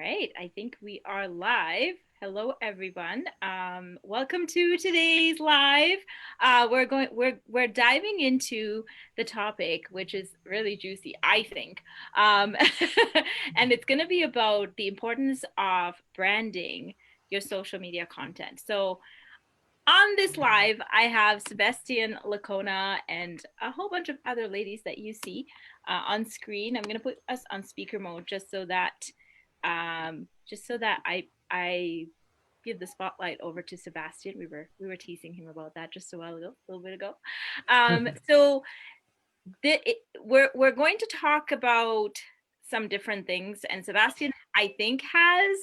right, I think we are live. Hello, everyone. Welcome to today's live. We're diving into the topic, which is really juicy, I think, and it's going to be about the importance of branding your social media content. So on this live, I have Sebastian, Lecona, and a whole bunch of other ladies that you see on screen. I'm going to put us on speaker mode just so that I give the spotlight over to Sebastian. We were teasing him about that just a while ago, a little bit ago. So we're going to talk about some different things, and Sebastian, I think, has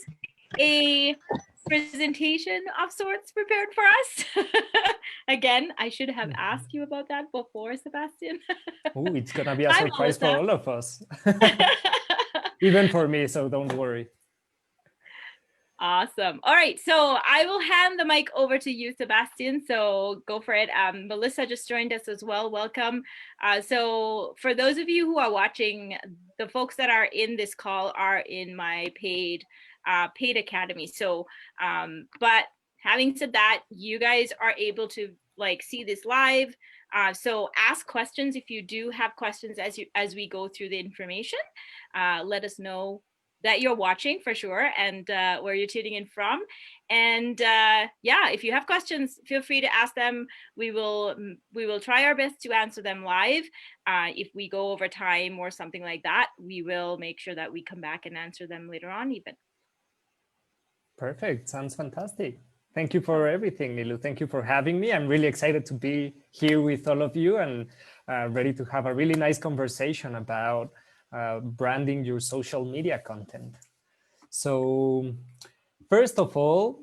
a presentation of sorts prepared for us. Again, I should have asked you about that before, Sebastian. Oh, it's gonna be a Hi, surprise for Melissa. all of us. Even for me, so don't worry. Awesome. All right, so I will hand the mic over to you, Sebastian. So go for it. Melissa just joined us as well. Welcome. So for those of you who are watching, the folks that are in this call are in my paid academy. So, but having said that, you guys are able to see this live. So ask questions if you do have questions as we go through the information. Let us know that you're watching for sure, and where you're tuning in from. And yeah, if you have questions, feel free to ask them. We will try our best to answer them live. If we go over time or something like that, we will make sure that we come back and answer them later on even. Perfect. Sounds fantastic. Thank you for everything, Nilu. Thank you for having me. I'm really excited to be here with all of you and ready to have a really nice conversation about branding your social media content. So first of all,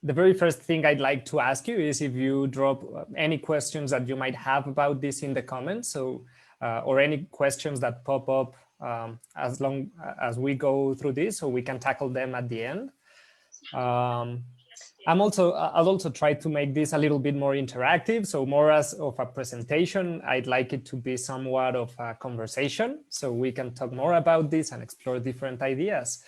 the very first thing I'd like to ask you is if you drop any questions that you might have about this in the comments, so or any questions that pop up as long as we go through this, so we can tackle them at the end. I'll also try to make this a little bit more interactive, so more as of a presentation. I'd like it to be somewhat of a conversation, so we can talk more about this and explore different ideas.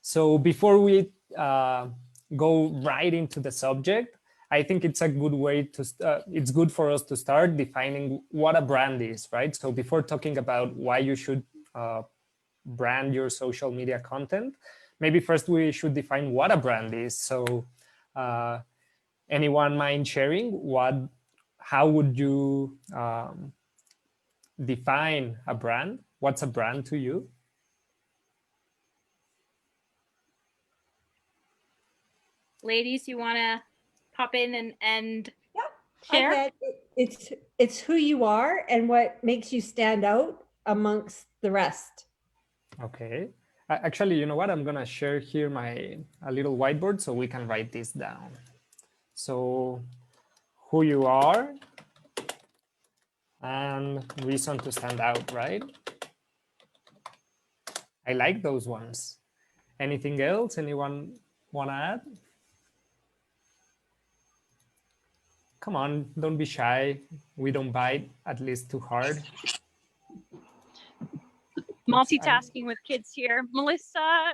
So before we go right into the subject, I think it's a good way to, it's good for us to start defining what a brand is, right? So before talking about why you should brand your social media content, maybe first we should define what a brand is. So anyone mind sharing how would you define a brand? What's a brand to you? Ladies, you want to pop in and Yeah, share? it's who you are and what makes you stand out amongst the rest. Okay. Actually, you know what? I'm gonna share here a little whiteboard so we can write this down. So, who you are and reason to stand out, right? I like those ones. Anything else? Anyone want to add? Come on, don't be shy. We don't bite, at least too hard. Multitasking with kids here. Melissa,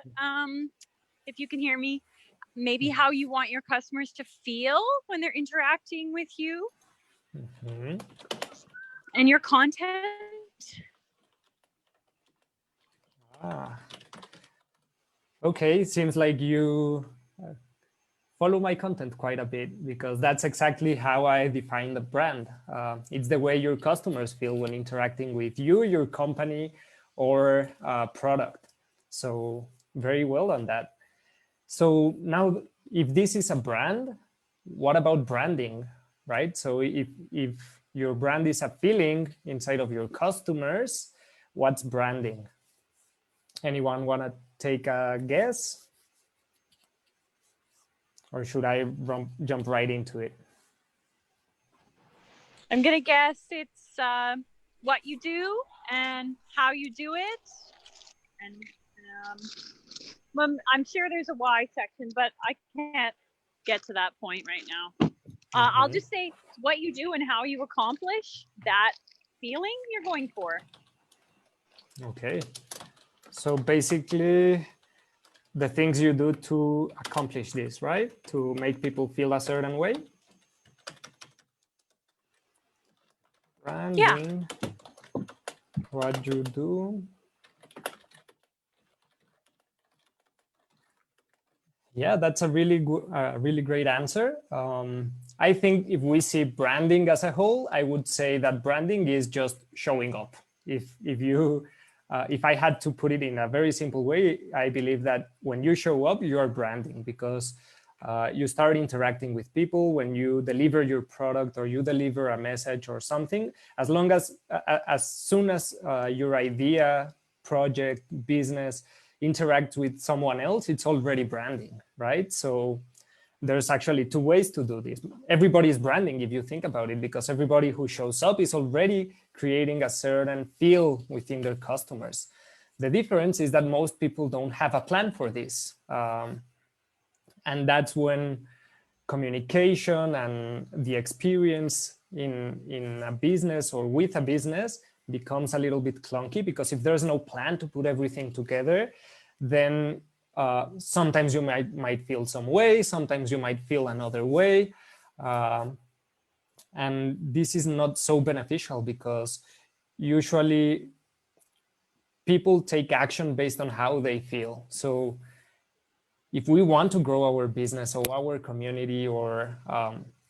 if you can hear me, maybe how you want your customers to feel when they're interacting with you and your content. Okay, seems like you follow my content quite a bit, because that's exactly how I define the brand. It's the way your customers feel when interacting with you, your company, or product. So very well on that. So now, if this is a brand, what about branding, right? So if your brand is a feeling inside of your customers, what's branding? Anyone want to take a guess? Or should I jump right into it? I'm going to guess it's what you do and how you do it. And well, I'm sure there's a why section, but I can't get to that point right now. I'll just say what you do and how you accomplish that feeling you're going for. Okay. So basically, the things you do to accomplish this, right? To make people feel a certain way. Branding, what you do. Yeah, that's a really good, really great answer. I think if we see branding as a whole, I would say that branding is just showing up. If I had to put it in a very simple way, I believe that when you show up, you are branding, because you start interacting with people when you deliver your product or you deliver a message or something. As soon as your idea, project, business interact with someone else, it's already branding, right? So there's actually two ways to do this. Everybody is branding if you think about it, because everybody who shows up is already creating a certain feel within their customers. The difference is that most people don't have a plan for this. And that's when communication and the experience in a business or with a business becomes a little bit clunky, because if there's no plan to put everything together, then sometimes you might feel some way, sometimes you might feel another way. And this is not so beneficial, because usually people take action based on how they feel. So if we want to grow our business or our community or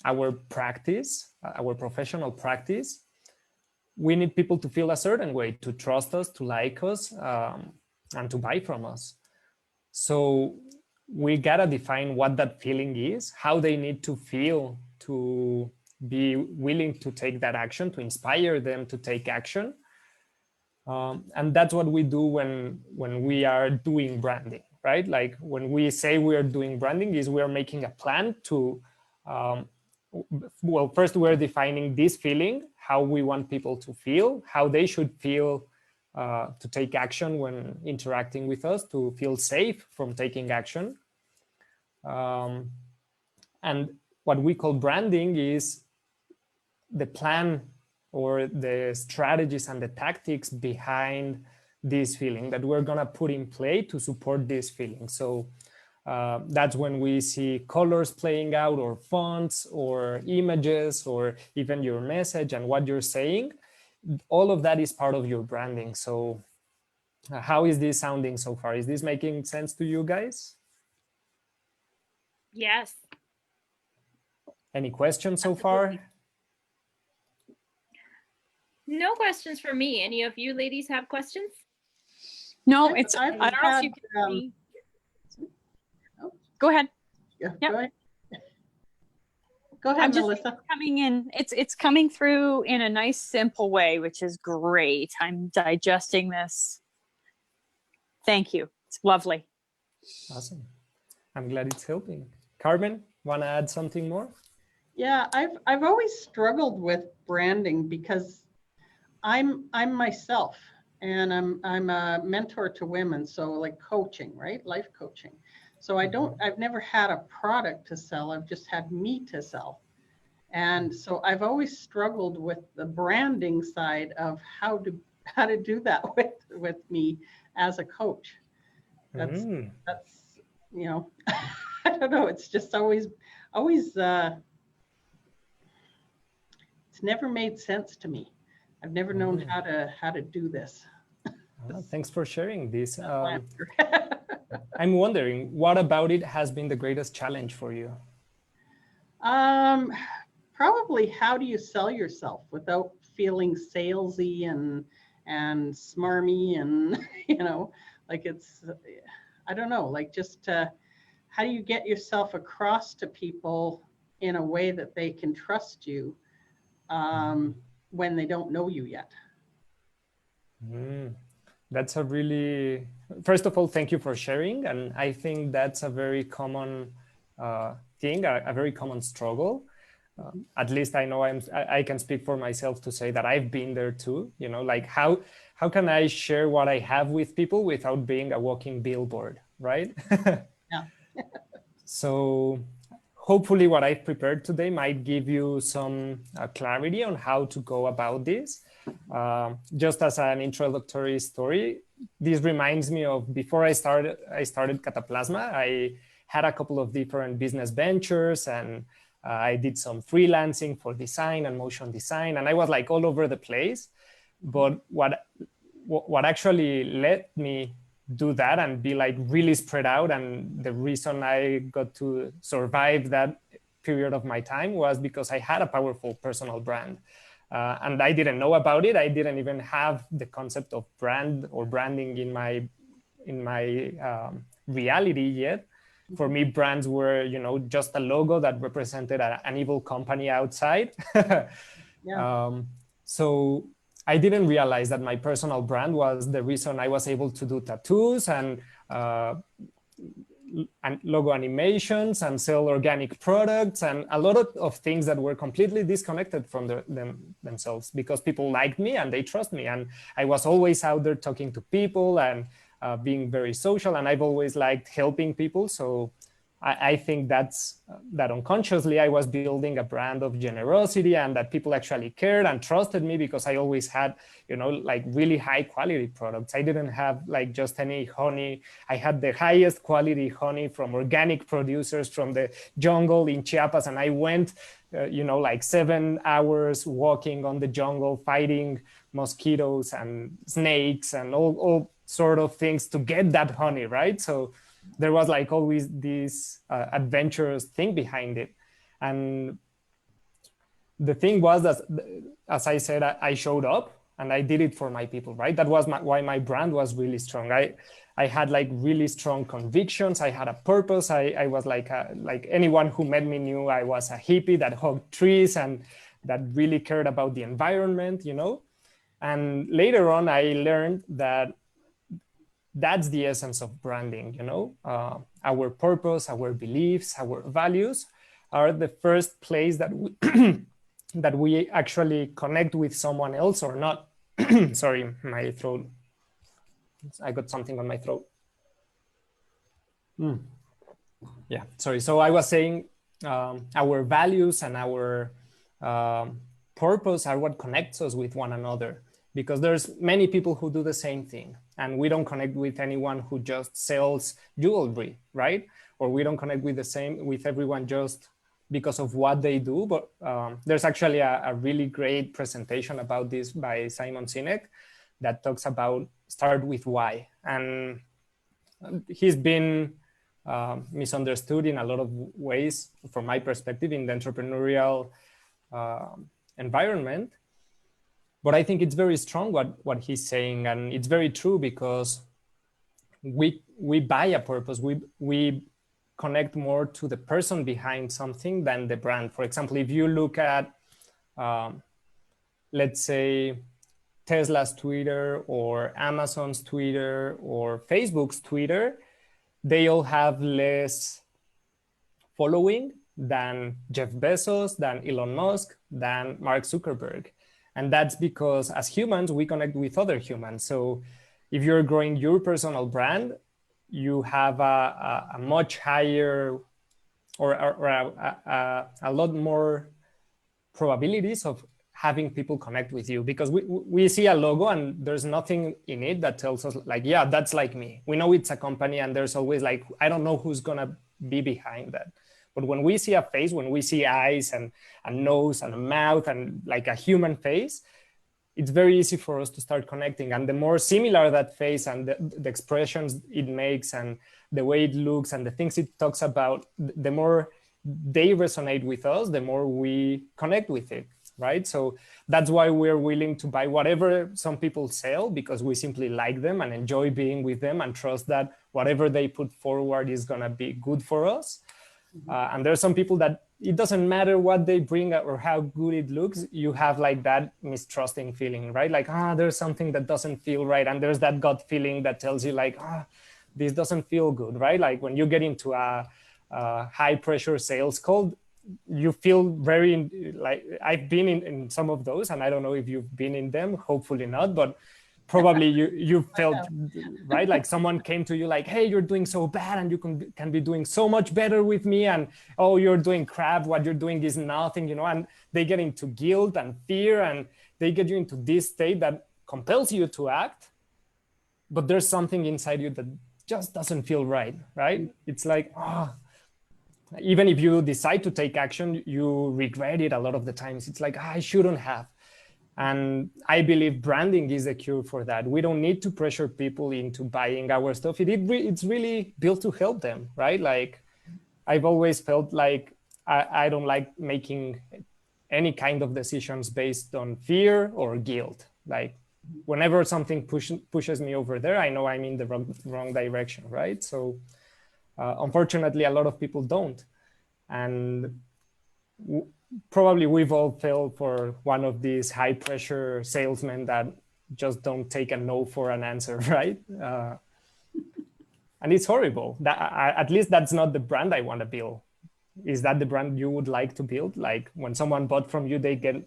our practice, our professional practice, we need people to feel a certain way, to trust us, to like us, and to buy from us. So we gotta define what that feeling is, how they need to feel to be willing to take that action, to inspire them to take action. And that's what we do when we are doing branding, right? Like when we say we are doing branding, is we are making a plan to, well, first we're defining this feeling, how we want people to feel, how they should feel to take action when interacting with us, to feel safe from taking action. And what we call branding is the plan or the strategies and the tactics behind this feeling that we're gonna put in play to support this feeling. So that's when we see colors playing out, or fonts, or images, or even your message and what you're saying. All of that is part of your branding. So how is this sounding so far? Is this making sense to you guys? Yes. Any questions so far? No questions for me. Any of you ladies have questions? No, it's, I don't know if you can see. Go ahead. Yeah, Yep. go ahead. Go ahead, I'm just Melissa. coming in. It's coming through in a nice, simple way, which is great. I'm digesting this. Thank you. It's lovely. Awesome. I'm glad it's helping. Carmen, want to add something more? Yeah, I've always struggled with branding because I'm myself, and I'm a mentor to women, so like coaching, right? Life coaching. So I've never had a product to sell. I've just had me to sell. And so I've always struggled with the branding side of how to do that with me as a coach. That's you know, I don't know. It's just always it's never made sense to me. I've never known how to do this. Thanks for sharing this. I'm wondering, what about it has been the greatest challenge for you? Probably how do you sell yourself without feeling salesy and smarmy and you know, like it's, I don't know, like just how do you get yourself across to people in a way that they can trust you when they don't know you yet? That's a really, first of all, thank you for sharing. And I think that's a very common thing, a very common struggle. At least I know I can speak for myself to say that I've been there too. You know, like how can I share what I have with people without being a walking billboard, right? Yeah. So hopefully what I've prepared today might give you some clarity on how to go about this. Just as an introductory story, this reminds me of before I started Cataplasma, I had a couple of different business ventures, and I did some freelancing for design and motion design, and I was like all over the place. But what actually let me do that and be like really spread out, and the reason I got to survive that period of my time was because I had a powerful personal brand. And I didn't know about it. I didn't even have the concept of brand or branding in my reality yet. For me, brands were, just a logo that represented an evil company outside. Yeah. So I didn't realize that my personal brand was the reason I was able to do tattoos and logo animations and sell organic products and a lot of things that were completely disconnected from themselves, because people liked me and they trust me. And I was always out there talking to people and being very social, and I've always liked helping people. So I think that unconsciously I was building a brand of generosity, and that people actually cared and trusted me because I always had, like really high quality products. I didn't have like just any honey. I had the highest quality honey from organic producers from the jungle in Chiapas. And I went, like 7 hours walking on the jungle, fighting mosquitoes and snakes and all sort of things to get that honey, right? So there was like always this adventurous thing behind it. And the thing was that, as I said, I showed up and I did it for my people, right? That was why my brand was really strong. I had like really strong convictions. I had a purpose. I was like anyone who met me knew I was a hippie that hugged trees and that really cared about the environment, And later on, I learned that that's the essence of branding, our purpose, our beliefs, our values are the first place that we, that we actually connect with someone else or not. Sorry, my throat. I got something on my throat. Yeah, sorry. So I was saying our values and our purpose are what connects us with one another, because there's many people who do the same thing, and we don't connect with anyone who just sells jewelry, right? Or we don't connect with everyone just because of what they do. But there's actually a really great presentation about this by Simon Sinek that talks about start with why. And he's been misunderstood in a lot of ways from my perspective in the entrepreneurial environment. But I think it's very strong what he's saying, and it's very true, because we buy a purpose. We connect more to the person behind something than the brand. For example, if you look at, let's say, Tesla's Twitter or Amazon's Twitter or Facebook's Twitter, they all have less following than Jeff Bezos, than Elon Musk, than Mark Zuckerberg. And that's because as humans, we connect with other humans. So if you're growing your personal brand, you have a much higher or a lot more probabilities of having people connect with you, because we see a logo and there's nothing in it that tells us like, yeah, that's like me. We know it's a company, and there's always like, I don't know who's gonna be behind that. But when we see a face, when we see eyes and a nose and a mouth and like a human face, it's very easy for us to start connecting. And the more similar that face and the expressions it makes and the way it looks and the things it talks about, the more they resonate with us, the more we connect with it, right? So that's why we're willing to buy whatever some people sell, because we simply like them and enjoy being with them and trust that whatever they put forward is gonna be good for us. And there's some people that it doesn't matter what they bring or how good it looks, you have like that mistrusting feeling, right? Like, there's something that doesn't feel right. And there's that gut feeling that tells you like, this doesn't feel good, right? Like when you get into a high pressure sales call, you feel very like, I've been in some of those, and I don't know if you've been in them, hopefully not, but probably you felt, right? Like someone came to you like, hey, you're doing so bad and you can be doing so much better with me. And, oh, you're doing crap. What you're doing is nothing, and they get into guilt and fear, and they get you into this state that compels you to act, but there's something inside you that just doesn't feel right, right? It's like, even if you decide to take action, you regret it a lot of the times. It's like, I shouldn't have. And I believe branding is a cure for that. We don't need to pressure people into buying our stuff. It's really built to help them, right? Like, I've always felt like I don't like making any kind of decisions based on fear or guilt. Like, whenever something pushes me over there, I know I'm in the wrong direction, right? So unfortunately, a lot of people don't. And probably we've all fell for one of these high pressure salesmen that just don't take a no for an answer, right? And it's horrible. At least that's not the brand I want to build. Is that the brand you would like to build? Like, when someone bought from you, they get,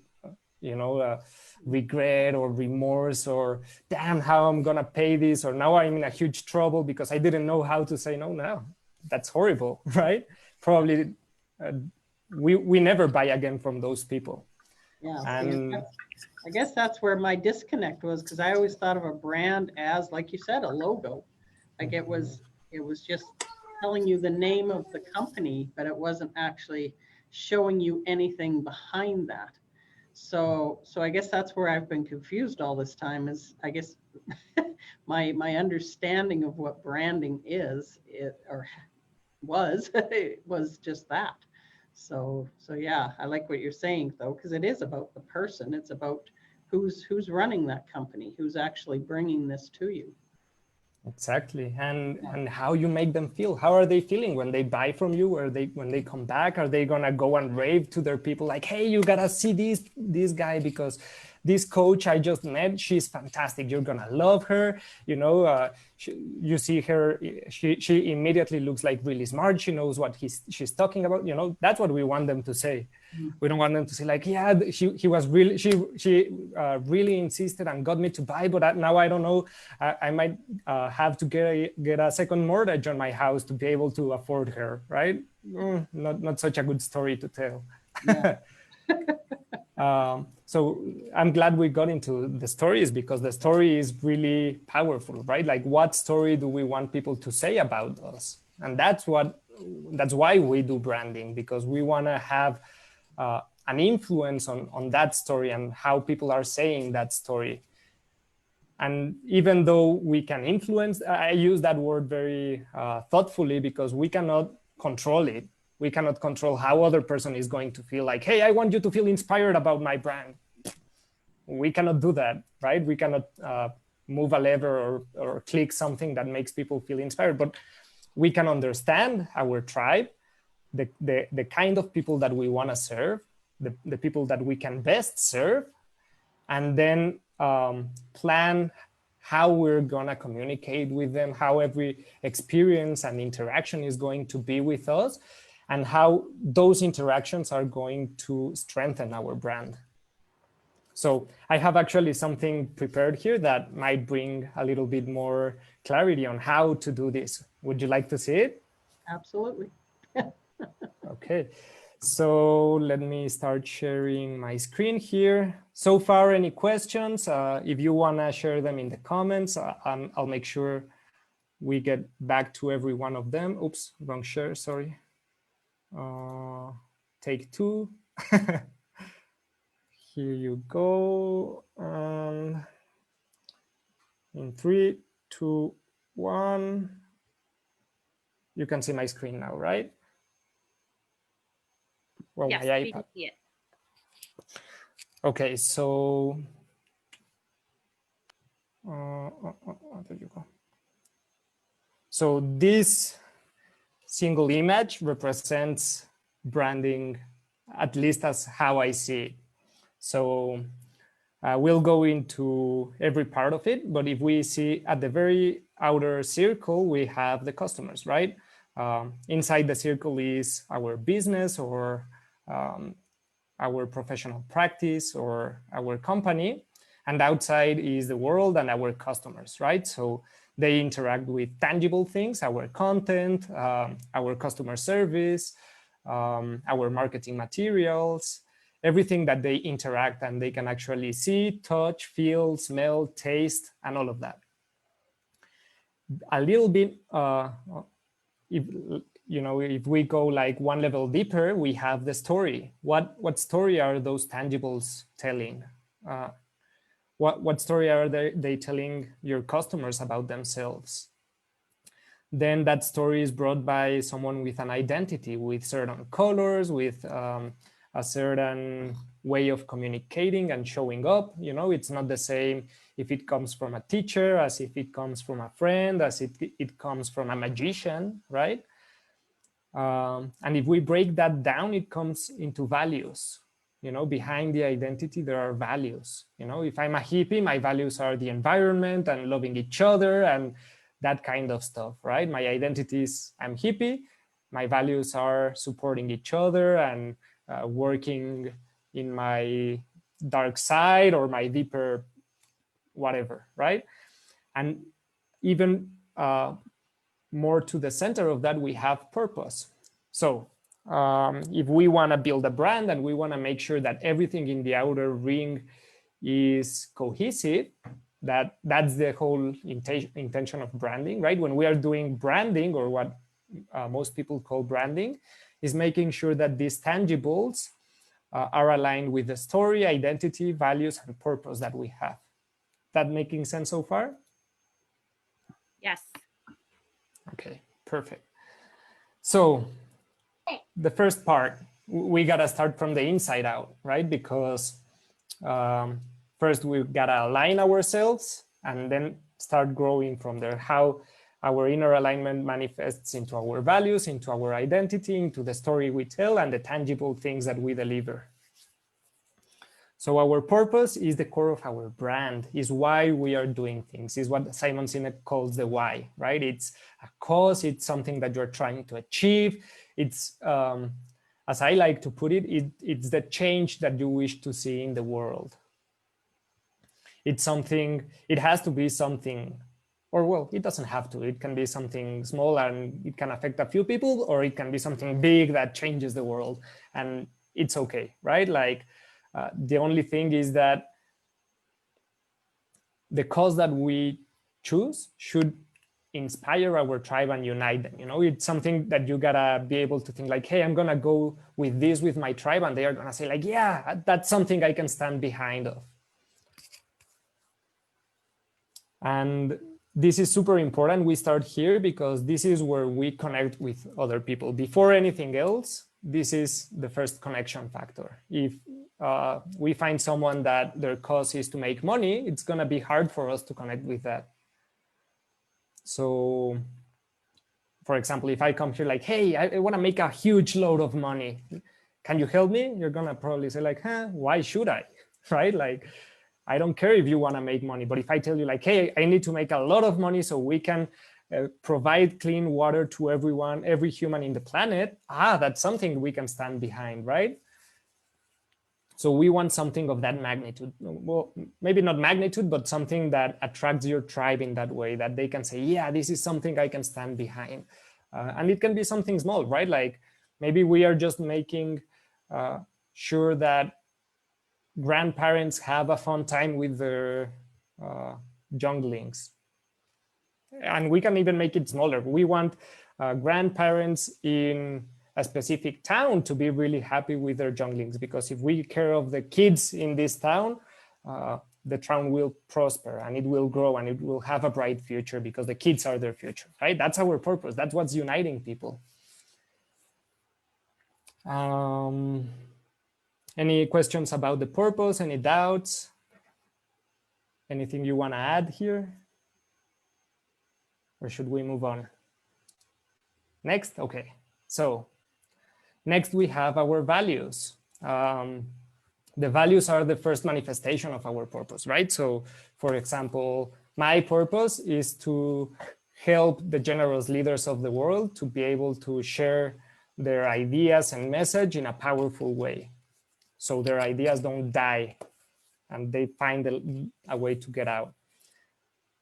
regret or remorse, or damn, how I'm gonna pay this, or now I'm in a huge trouble because I didn't know how to say no. Now that's horrible, right? Probably we never buy again from those people. Yeah, And I guess that's where my disconnect was, because I always thought of a brand as, like you said, a logo. Like it was just telling you the name of the company, but it wasn't actually showing you anything behind that. So I guess that's where I've been confused all this time, is I guess my understanding of what branding is, was just that. So yeah, I like what you're saying though, because it is about the person. It's about who's running that company, who's actually bringing this to you. exactly. And how you make them feel. How are they feeling when they buy from you, or when they come back? Are they gonna go and rave to their people like, hey, you gotta see this guy, because this coach I just met, she's fantastic, you're gonna love her. You see her, she immediately looks like really smart, she knows what she's talking about. That's what we want them to say. We don't want them to say like, yeah, she was really, she really insisted and got me to buy, but now I don't know, I might have to get a second mortgage on my house to be able to afford her, right? Not such a good story to tell. Yeah. So I'm glad we got into the stories, because the story is really powerful, right? Like, what story do we want people to say about us? And that's why we do branding, because we want to have an influence on that story and how people are saying that story. And even though we can influence, I use that word very thoughtfully, because we cannot control it. We cannot control how other person is going to feel. Like, hey, I want you to feel inspired about my brand. We cannot do that, right? We cannot move a lever or click something that makes people feel inspired. But we can understand our tribe, the kind of people that we want to serve, the people that we can best serve, and then plan how we're going to communicate with them, how every experience and interaction is going to be with us, and how those interactions are going to strengthen our brand. So I have actually something prepared here that might bring a little bit more clarity on how to do this. Would you like to see it? Absolutely. Okay, so let me start sharing my screen here. So far, any questions? If you want to share them in the comments, I'll make sure we get back to every one of them. Oops, wrong share, sorry. Take two. Here you go. In 3, 2, 1. You can see my screen now, right? Well, yes, my we iPad. can see it. Okay, so there you go. So this single image represents branding, at least as how I see it. So we'll go into every part of it, but if we see at the very outer circle, we have the customers, right? Inside the circle is our business, or our professional practice, or our company, and outside is the world and our customers, right? So they interact with tangible things, our content, our customer service, our marketing materials, everything that they interact and they can actually see, touch, feel, smell, taste, and all of that. A little bit, if if we go like one level deeper, we have the story. What story are those tangibles telling? What story are they telling your customers about themselves? Then that story is brought by someone with an identity, with certain colors, with a certain way of communicating and showing up. It's not the same if it comes from a teacher, as if it comes from a friend, as if it comes from a magician, right? And if we break that down, it comes into values. Behind the identity, there are values. If I'm a hippie, my values are the environment and loving each other and that kind of stuff, right? My identity is I'm hippie. My values are supporting each other and working in my dark side or my deeper whatever, right? And even more to the center of that, we have purpose. So if we want to build a brand and we want to make sure that everything in the outer ring is cohesive, that's the whole intention of branding, right? When we are doing branding, or what most people call branding, is making sure that these tangibles are aligned with the story, identity, values, and purpose that we have. That making sense so far? Yes. Okay, perfect. So the first part, we got to start from the inside out, right? Because first we got to align ourselves and then start growing from there. How our inner alignment manifests into our values, into our identity, into the story we tell, and the tangible things that we deliver. So our purpose is the core of our brand, is why we are doing things, is what Simon Sinek calls the why, right? It's a cause, it's something that you're trying to achieve. It's, as I like to put it, it's the change that you wish to see in the world. It's something, it has to be something, or well, it doesn't have to. It can be something small and it can affect a few people, or it can be something big that changes the world, and it's okay, right? Like, the only thing is that the cause that we choose should inspire our tribe and unite them. It's something that you gotta be able to think like, hey, I'm gonna go with this with my tribe, and they are gonna say like, yeah, that's something I can stand behind of. And this is super important. We start here because this is where we connect with other people. Before anything else, this is the first connection factor. If we find someone that their cause is to make money, it's going to be hard for us to connect with that. So, for example, if I come here like, hey, I want to make a huge load of money, can you help me? You're going to probably say like, why should I? Right? Like, I don't care if you want to make money, but if I tell you like, hey, I need to make a lot of money so we can provide clean water to everyone, every human in the planet, that's something we can stand behind, right? So we want something of that magnitude. Well, maybe not magnitude, but something that attracts your tribe in that way, that they can say, yeah, this is something I can stand behind. And it can be something small, right? Like maybe we are just making sure that grandparents have a fun time with their younglings. And we can even make it smaller. We want grandparents in a specific town to be really happy with their younglings, because if we care of the kids in this town, the town will prosper and it will grow and it will have a bright future because the kids are their future, right? That's our purpose. That's what's uniting people. Any questions about the purpose? Any doubts? Anything you want to add here? Or should we move on? Next? Okay. So next we have our values. The values are the first manifestation of our purpose, right? So for example, my purpose is to help the generous leaders of the world to be able to share their ideas and message in a powerful way, so their ideas don't die and they find a way to get out.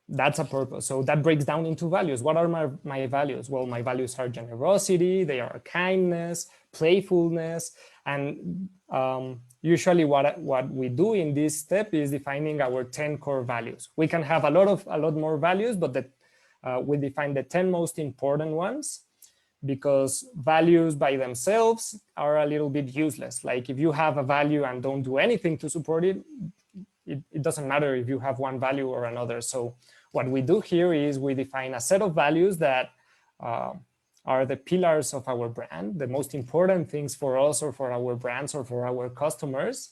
That's a purpose. So that breaks down into values. What are my values? Well, my values are generosity, they are kindness, playfulness, and usually what we do in this step is defining our 10 core values. We can have a lot more values, but we define the 10 most important ones, because values by themselves are a little bit useless. Like if you have a value and don't do anything to support it, it doesn't matter if you have one value or another. So what we do here is we define a set of values that are the pillars of our brand, the most important things for us or for our brands or for our customers.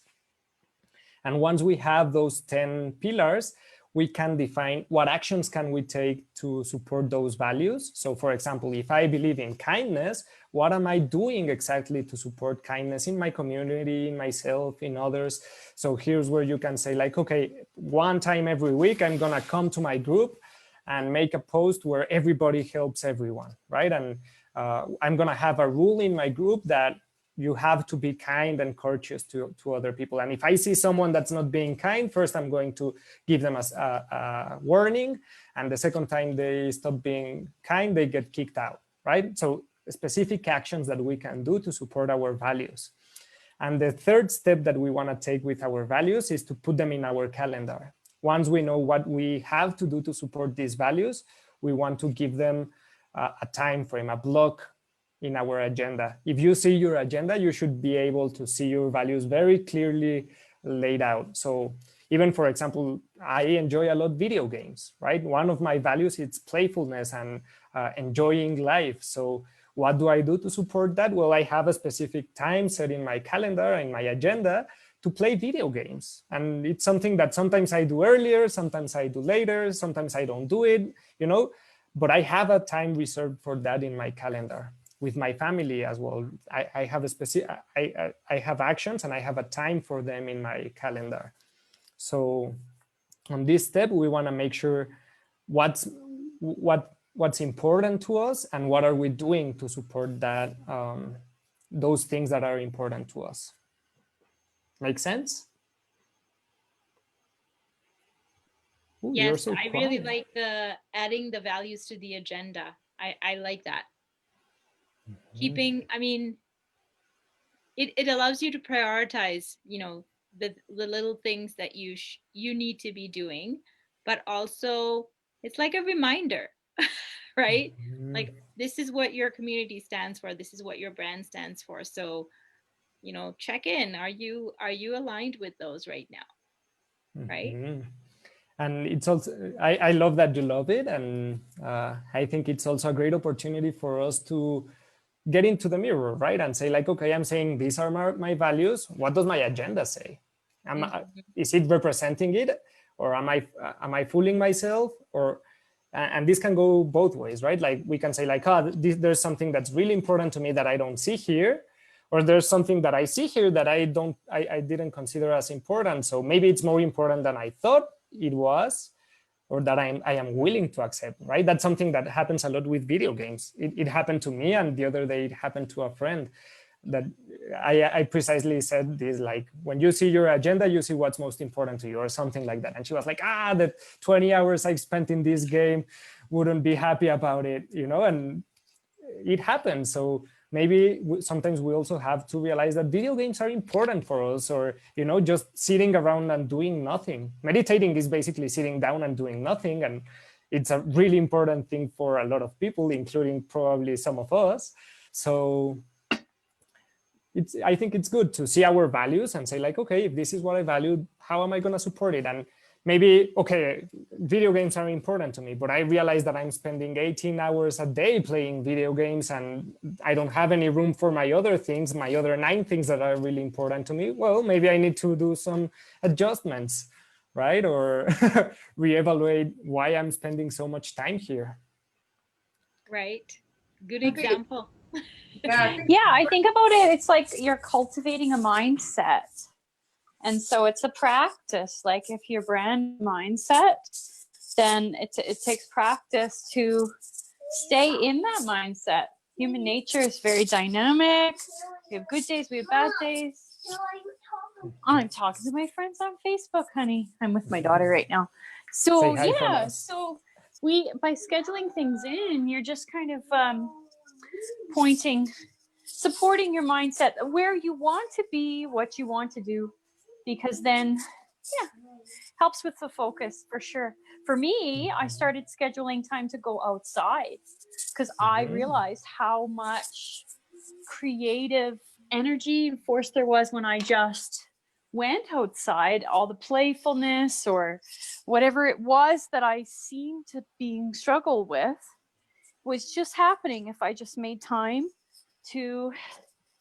And once we have those 10 pillars, we can define what actions can we take to support those values. So for example, if I believe in kindness, what am I doing exactly to support kindness in my community, in myself, in others? So here's where you can say like, okay, one time every week, I'm gonna come to my group and make a post where everybody helps everyone, right? And I'm gonna have a rule in my group that you have to be kind and courteous to other people. And if I see someone that's not being kind, first I'm going to give them a warning. And the second time they stop being kind, they get kicked out, right? So specific actions that we can do to support our values. And the third step that we want to take with our values is to put them in our calendar. Once we know what we have to do to support these values, we want to give them a time frame, a block in our agenda. If you see your agenda, you should be able to see your values very clearly laid out. So even, for example, I enjoy a lot video games, right? One of my values is playfulness and enjoying life. So what do I do to support that? Well, I have a specific time set in my calendar and my agenda to play video games. And it's something that sometimes I do earlier, sometimes I do later, sometimes I don't do it, you know, but I have a time reserved for that in my calendar. With my family as well, I have a specific, I have actions and I have a time for them in my calendar. So on this step, we want to make sure what's important to us and what are we doing to support that, those things that are important to us. Make sense? Ooh, yes, so I really like the adding the values to the agenda. I like that. Keeping, I mean, it allows you to prioritize, you know, the little things that you need to be doing, but also it's like a reminder, right? Like this is what your community stands for, this is what your brand stands for. So, you know, check in. Are you aligned with those right now? Right? And it's also, I love that you love it. And I think it's also a great opportunity for us to get into the mirror, right? And say like, okay, I'm saying these are my values. What does my agenda say? Is it representing it? Or am I fooling myself? Or, and this can go both ways, right? Like we can say like, oh, there's something that's really important to me that I don't see here. Or there's something that I see here that I didn't consider as important. So maybe it's more important than I thought it was, or that I am willing to accept, right? That's something that happens a lot with video games. It happened to me, and the other day it happened to a friend. That I precisely said this, like, when you see your agenda, you see what's most important to you, or something like that. And she was like, the 20 hours I've spent in this game, wouldn't be happy about it, you know, and it happens. So maybe sometimes we also have to realize that video games are important for us, or, you know, just sitting around and doing nothing. Meditating is basically sitting down and doing nothing. And it's a really important thing for a lot of people, including probably some of us. So I think it's good to see our values and say like, okay, if this is what I value, how am I going to support it? And maybe, okay, video games are important to me, but I realize that I'm spending 18 hours a day playing video games and I don't have any room for my other things, my other 9 things that are really important to me. Well, maybe I need to do some adjustments, right? Or reevaluate why I'm spending so much time here. Right. Good example. Yeah, I think about it, it's like you're cultivating a mindset. And so it's a practice. Like if your brand mindset, then it takes practice to stay in that mindset. Human nature is very dynamic. We have good days, we have bad days. I'm talking to my friends on Facebook, honey. I'm with my daughter right now. So yeah, so by scheduling things in, you're just kind of pointing supporting your mindset, where you want to be, what you want to do, because then, yeah, helps with the focus for sure. For me, I started scheduling time to go outside because I realized how much creative energy and force there was when I just went outside. All the playfulness or whatever it was that I seemed to being struggle with was just happening if I just made time to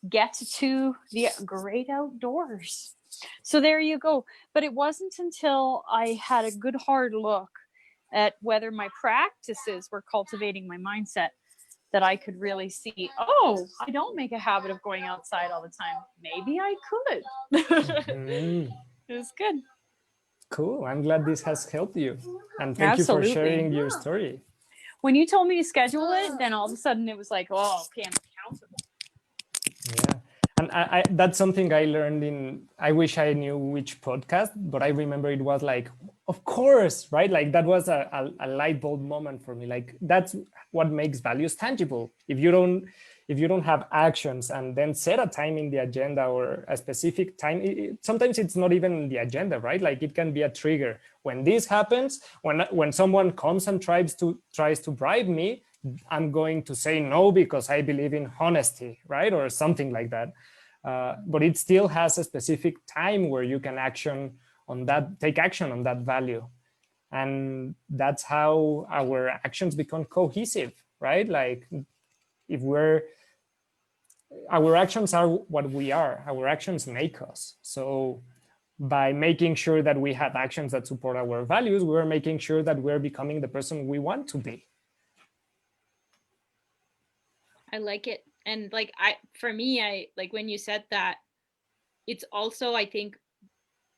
get to the great outdoors. So there you go. But it wasn't until I had a good hard look at whether my practices were cultivating my mindset that I could really see, oh, I don't make a habit of going outside all the time. Maybe I could. It was good. Cool. I'm glad this has helped you. And thank Absolutely. you for sharing your story. When you told me to schedule it, then all of a sudden it was like, oh, okay, I'm accountable. Yeah. And that's something I learned I wish I knew which podcast, but I remember it was like, of course, right? Like that was a light bulb moment for me. Like that's what makes values tangible. If you don't have actions and then set a time in the agenda or a specific time, sometimes it's not even the agenda, right? Like it can be a trigger. When this happens, when someone comes and tries to bribe me, I'm going to say no because I believe in honesty, right? Or something like that. But it still has a specific time where you can take action on that value. And that's how our actions become cohesive, right? Like our actions are what we are, our actions make us. So by making sure that we have actions that support our values, we're making sure that we're becoming the person we want to be. I like it. And like for me, I like when you said that, it's also, I think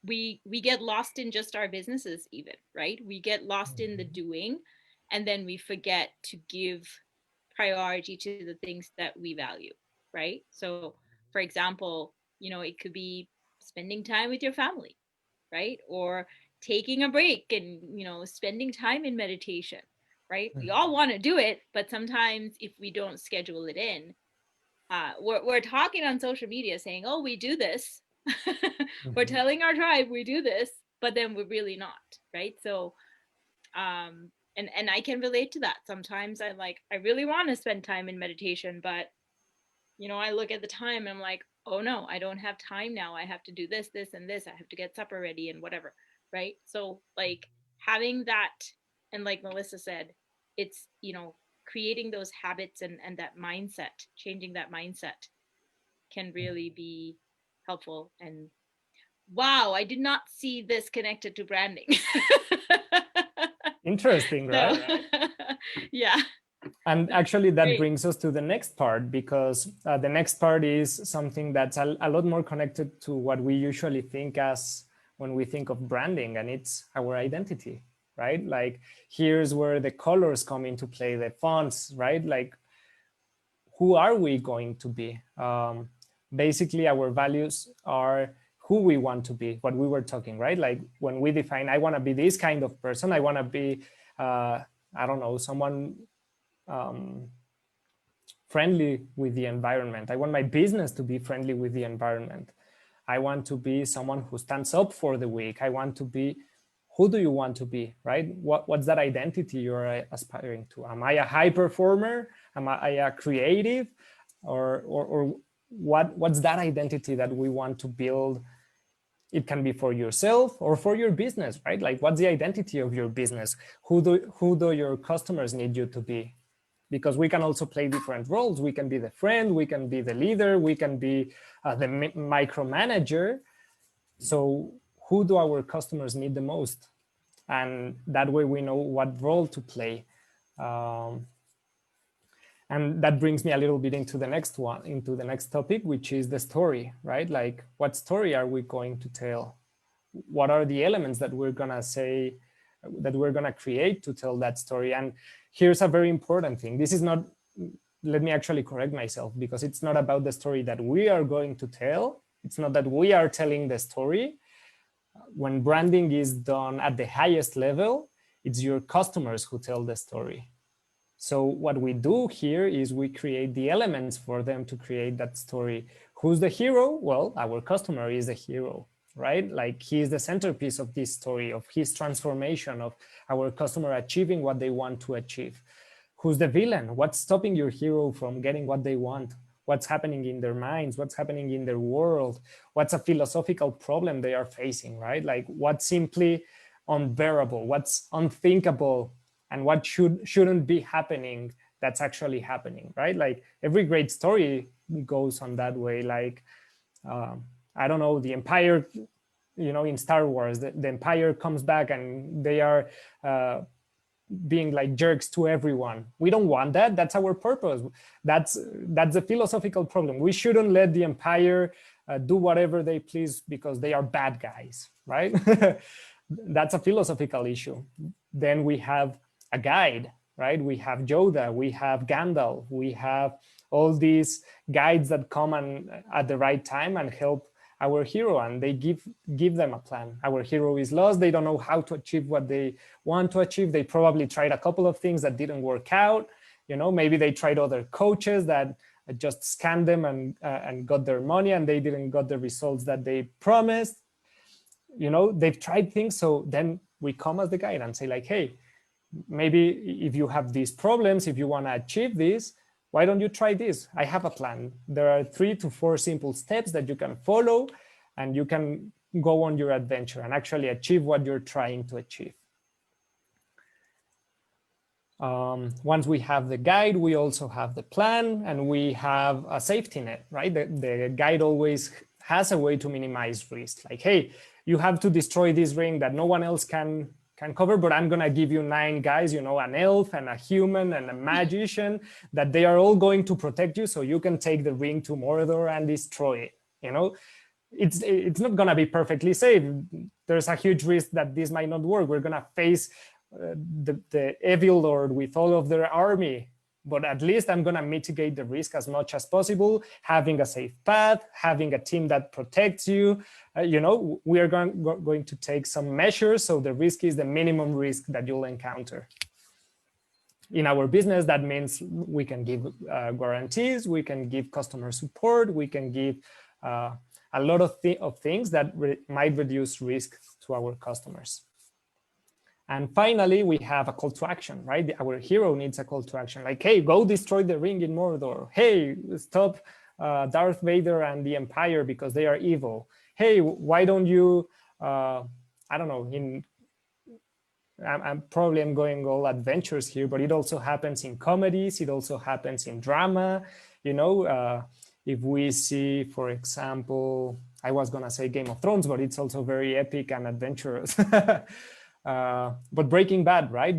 we get lost in just our businesses even, right? We get lost in the doing, and then we forget to give priority to the things that we value, right? So for example, it could be spending time with your family, right? Or taking a break and, spending time in meditation, right? We all want to do it, but sometimes if we don't schedule it in, we're talking on social media saying, oh, we do this. We're telling our tribe we do this, but then we're really not, right? So and I can relate to that. Sometimes I really want to spend time in meditation, but I look at the time and I'm like, oh no, I don't have time now. I have to do this, this, and this. I have to get supper ready and whatever, right? So like having that, and like Melissa said, it's creating those habits and that mindset, changing that mindset can really be helpful. And wow, I did not see this connected to branding. Interesting, right? So, yeah. And actually that Great. brings us to the next part, because the next part is something that's a lot more connected to what we usually think as when we think of branding, and it's our identity, right? Like here's where the colors come into play, the fonts, right? Like who are we going to be? Basically our values are who we want to be, what we were talking, right? Like when we define, I want to be this kind of person, I want to be, I don't know, someone friendly with the environment. I want my business to be friendly with the environment. I want to be someone who stands up for the weak. I want to be, who do you want to be, right? What's that identity you're aspiring to? Am I a high performer? Am I a creative? Or what's that identity that we want to build? It can be for yourself or for your business, right? Like what's the identity of your business? Who do your customers need you to be? Because we can also play different roles. We can be the friend, we can be the leader, we can be the micromanager. So who do our customers need the most? And that way we know what role to play. And that brings me a little bit into the next topic, which is the story, right? Like what story are we going to tell? What are the elements that we're gonna say, that we're gonna create to tell that story? And here's a very important thing. This is not, let me actually correct myself, because it's not about the story that we are going to tell. It's not that we are telling the story. When branding is done at the highest level, it's your customers who tell the story. So what we do here is we create the elements for them to create that story. Who's the hero? Well, our customer is the hero, right? Like he is the centerpiece of this story, of his transformation, of our customer achieving what they want to achieve. Who's the villain? What's stopping your hero from getting what they want? What's happening in their minds? What's happening in their world? What's a philosophical problem they are facing, right? Like what's simply unbearable, what's unthinkable, and what shouldn't be happening that's actually happening, right? Like every great story goes on that way. Like I don't know, the Empire, you know, in Star Wars, the Empire comes back and they are being like jerks to everyone. We don't want that. That's our purpose. That's a philosophical problem. We shouldn't let the Empire do whatever they please because they are bad guys, right? That's a philosophical issue. Then we have a guide, right? We have Yoda, we have Gandalf, we have all these guides that come and at the right time and help our hero, and they give them a plan. Our hero is lost. They don't know how to achieve what they want to achieve. They probably tried a couple of things that didn't work out. You know, maybe they tried other coaches that just scammed them and got their money, and they didn't got the results that they promised. You know, they've tried things. So then we come as the guide and say like, hey, maybe if you have these problems, if you want to achieve this, why don't you try this? I have a plan. There are 3 to 4 simple steps that you can follow, and you can go on your adventure and actually achieve what you're trying to achieve. Once we have the guide, we also have the plan, and we have a safety net, right? The guide always has a way to minimize risk. Like, hey, you have to destroy this ring that no one else can cover, but I'm gonna give you 9 guys, you know, an elf and a human and a magician, that they are all going to protect you, so you can take the ring to Mordor and destroy it. You know, it's not gonna be perfectly safe. There's a huge risk that this might not work. We're gonna face the evil lord with all of their army, but at least I'm gonna mitigate the risk as much as possible, having a safe path, having a team that protects you. You know, we are going to take some measures, so the risk is the minimum risk that you'll encounter. In our business, that means we can give guarantees, we can give customer support, we can give a lot of things that might reduce risk to our customers. And finally, we have a call to action, right? Our hero needs a call to action, like, hey, go destroy the ring in Mordor. Hey, stop Darth Vader and the Empire because they are evil. Hey, why don't you, I don't know, I'm probably going all adventures here, but it also happens in comedies. It also happens in drama. You know, if we see, for example, I was gonna say Game of Thrones, but it's also very epic and adventurous. But Breaking Bad, right?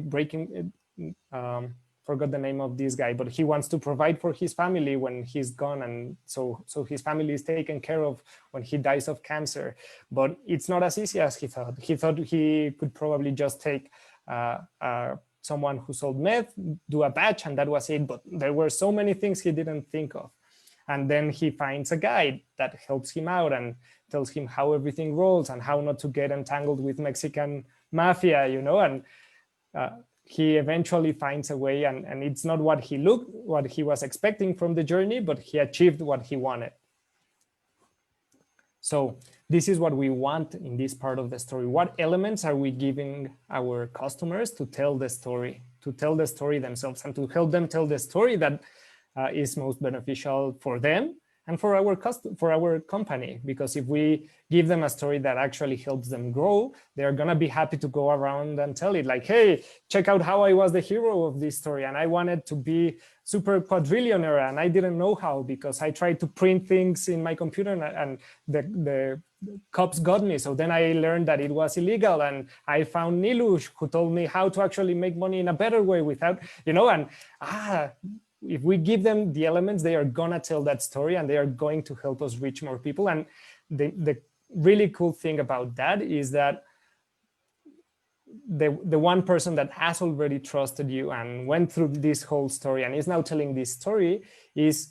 Forgot the name of this guy, but he wants to provide for his family when he's gone, and so his family is taken care of when he dies of cancer. But it's not as easy as he thought. He thought he could probably just take someone who sold meth, do a batch, and that was it. But there were so many things he didn't think of. And then he finds a guide that helps him out and tells him how everything rolls and how not to get entangled with Mexican mafia, you know, and he eventually finds a way, and it's not what he was expecting from the journey, but he achieved what he wanted. So this is what we want in this part of the story. What elements are we giving our customers to tell the story themselves, and to help them tell the story that is most beneficial for them and for our company? Because if we give them a story that actually helps them grow, they're gonna be happy to go around and tell it, like, hey, check out how I was the hero of this story, and I wanted to be super quadrillionaire, and I didn't know how because I tried to print things in my computer, and the cops got me. So then I learned that it was illegal, and I found Nilush, who told me how to actually make money in a better way without, you know, and if we give them the elements, they are gonna tell that story, and they are going to help us reach more people. And the really cool thing about that is that the one person that has already trusted you and went through this whole story and is now telling this story is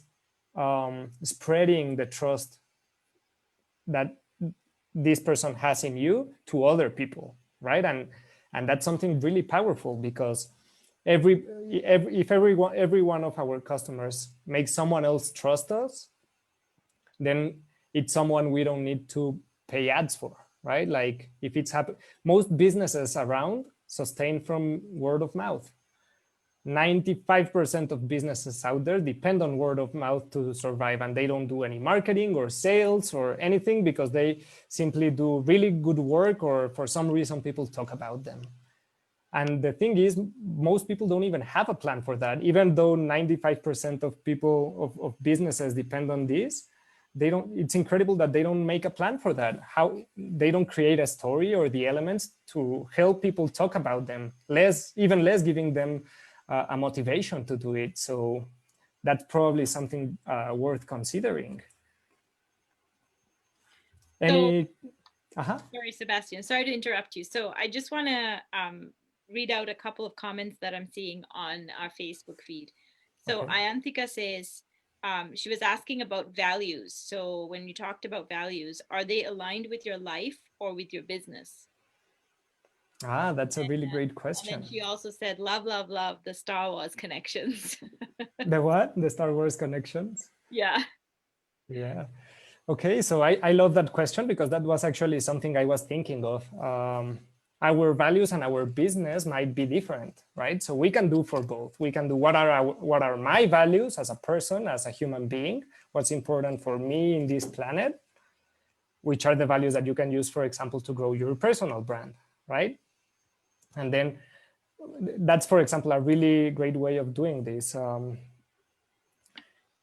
spreading the trust that this person has in you to other people, right? And that's something really powerful, because if every one of our customers makes someone else trust us, then it's someone we don't need to pay ads for, right? Like if it's happen, most businesses around sustain from word of mouth. 95% of businesses out there depend on word of mouth to survive, and they don't do any marketing or sales or anything because they simply do really good work, or for some reason people talk about them. And the thing is, most people don't even have a plan for that. Even though 95% of people, of businesses depend on this, they don't, it's incredible that they don't make a plan for that. How they don't create a story or the elements to help people talk about them, even less giving them a motivation to do it. So that's probably something worth considering. Any, Sorry, Sebastian, sorry to interrupt you. So I just want to read out a couple of comments that I'm seeing on our Facebook feed. So Okay. Ayantika says, she was asking about values. So when you talked about values, are they aligned with your life or with your business? That's a really great And question. then she also said, love, love, love the Star Wars connections. The what? The Star Wars connections? Yeah. Yeah. Okay, so I love that question because that was actually something I was thinking of. Our values and our business might be different, right? So we can do for both. We can do what are my values as a person, as a human being, what's important for me in this planet, which are the values that you can use, for example, to grow your personal brand, right? And then that's, for example, a really great way of doing this.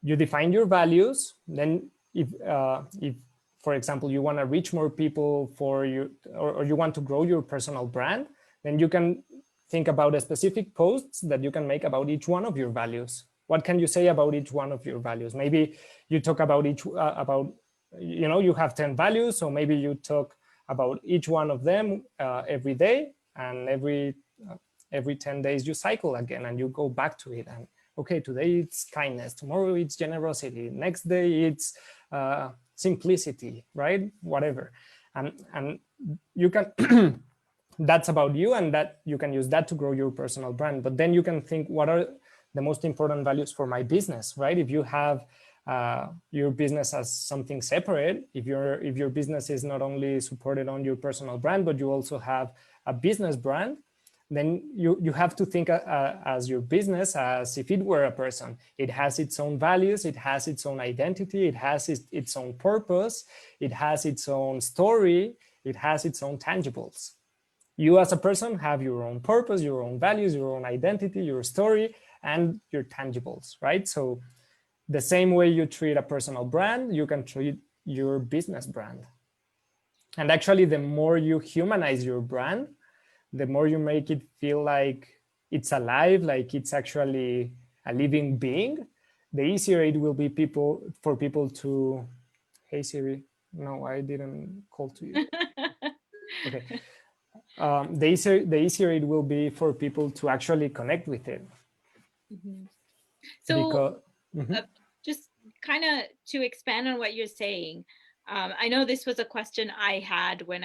You define your values, then if for example, you want to reach more people for you, or you want to grow your personal brand, then you can think about a specific posts that you can make about each one of your values. What can you say about each one of your values? Maybe you talk about you have 10 values, so maybe you talk about each one of them every day, and every 10 days you cycle again and you go back to it. And okay, today it's kindness, tomorrow it's generosity, next day it's simplicity, right? Whatever. And you can, that's about you, and that you can use that to grow your personal brand. But then you can think, what are the most important values for my business, right? If you have your business as something separate, if your business is not only supported on your personal brand, but you also have a business brand, then you have to think as your business as if it were a person. It has its own values, it has its own identity, it has its own purpose, it has its own story, it has its own tangibles. You as a person have your own purpose, your own values, your own identity, your story, and your tangibles, right? So the same way you treat a personal brand, you can treat your business brand. And actually, the more you humanize your brand, the more you make it feel like it's alive, like it's actually a living being, the easier it will be for people to, hey Siri, no, I didn't call to you. Okay. The easier it will be for people to actually connect with it. Mm-hmm. So because, just kind of to expand on what you're saying, I know this was a question I had when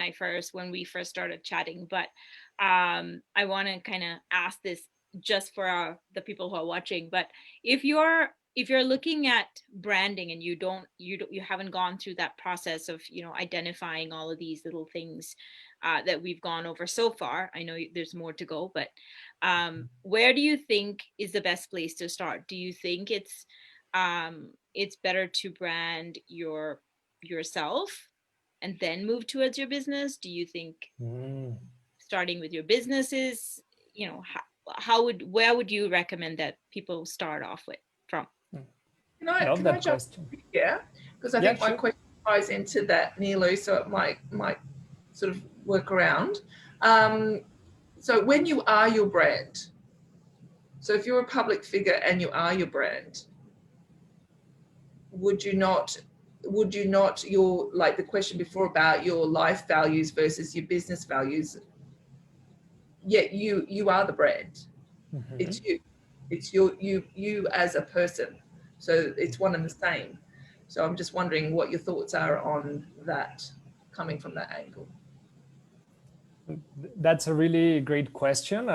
we first started chatting, but I want to kind of ask this just for the people who are watching. But if you're looking at branding and you haven't gone through that process of identifying all of these little things that we've gone over so far, I know there's more to go, but where do you think is the best place to start? Do you think it's better to brand yourself and then move towards your business? Do you think starting with your business is, where would you recommend that people start off from? Can I jump? Yeah, because I think my question ties into that, Nilu, so it might sort of work around. So when you are your brand, so if you're a public figure and you are your brand, would you not your, like the question before about your life values versus your business values, yet you are the brand. Mm-hmm. It's you as a person, so it's one and the same. So I'm just wondering what your thoughts are on that, coming from that angle. That's a really great question.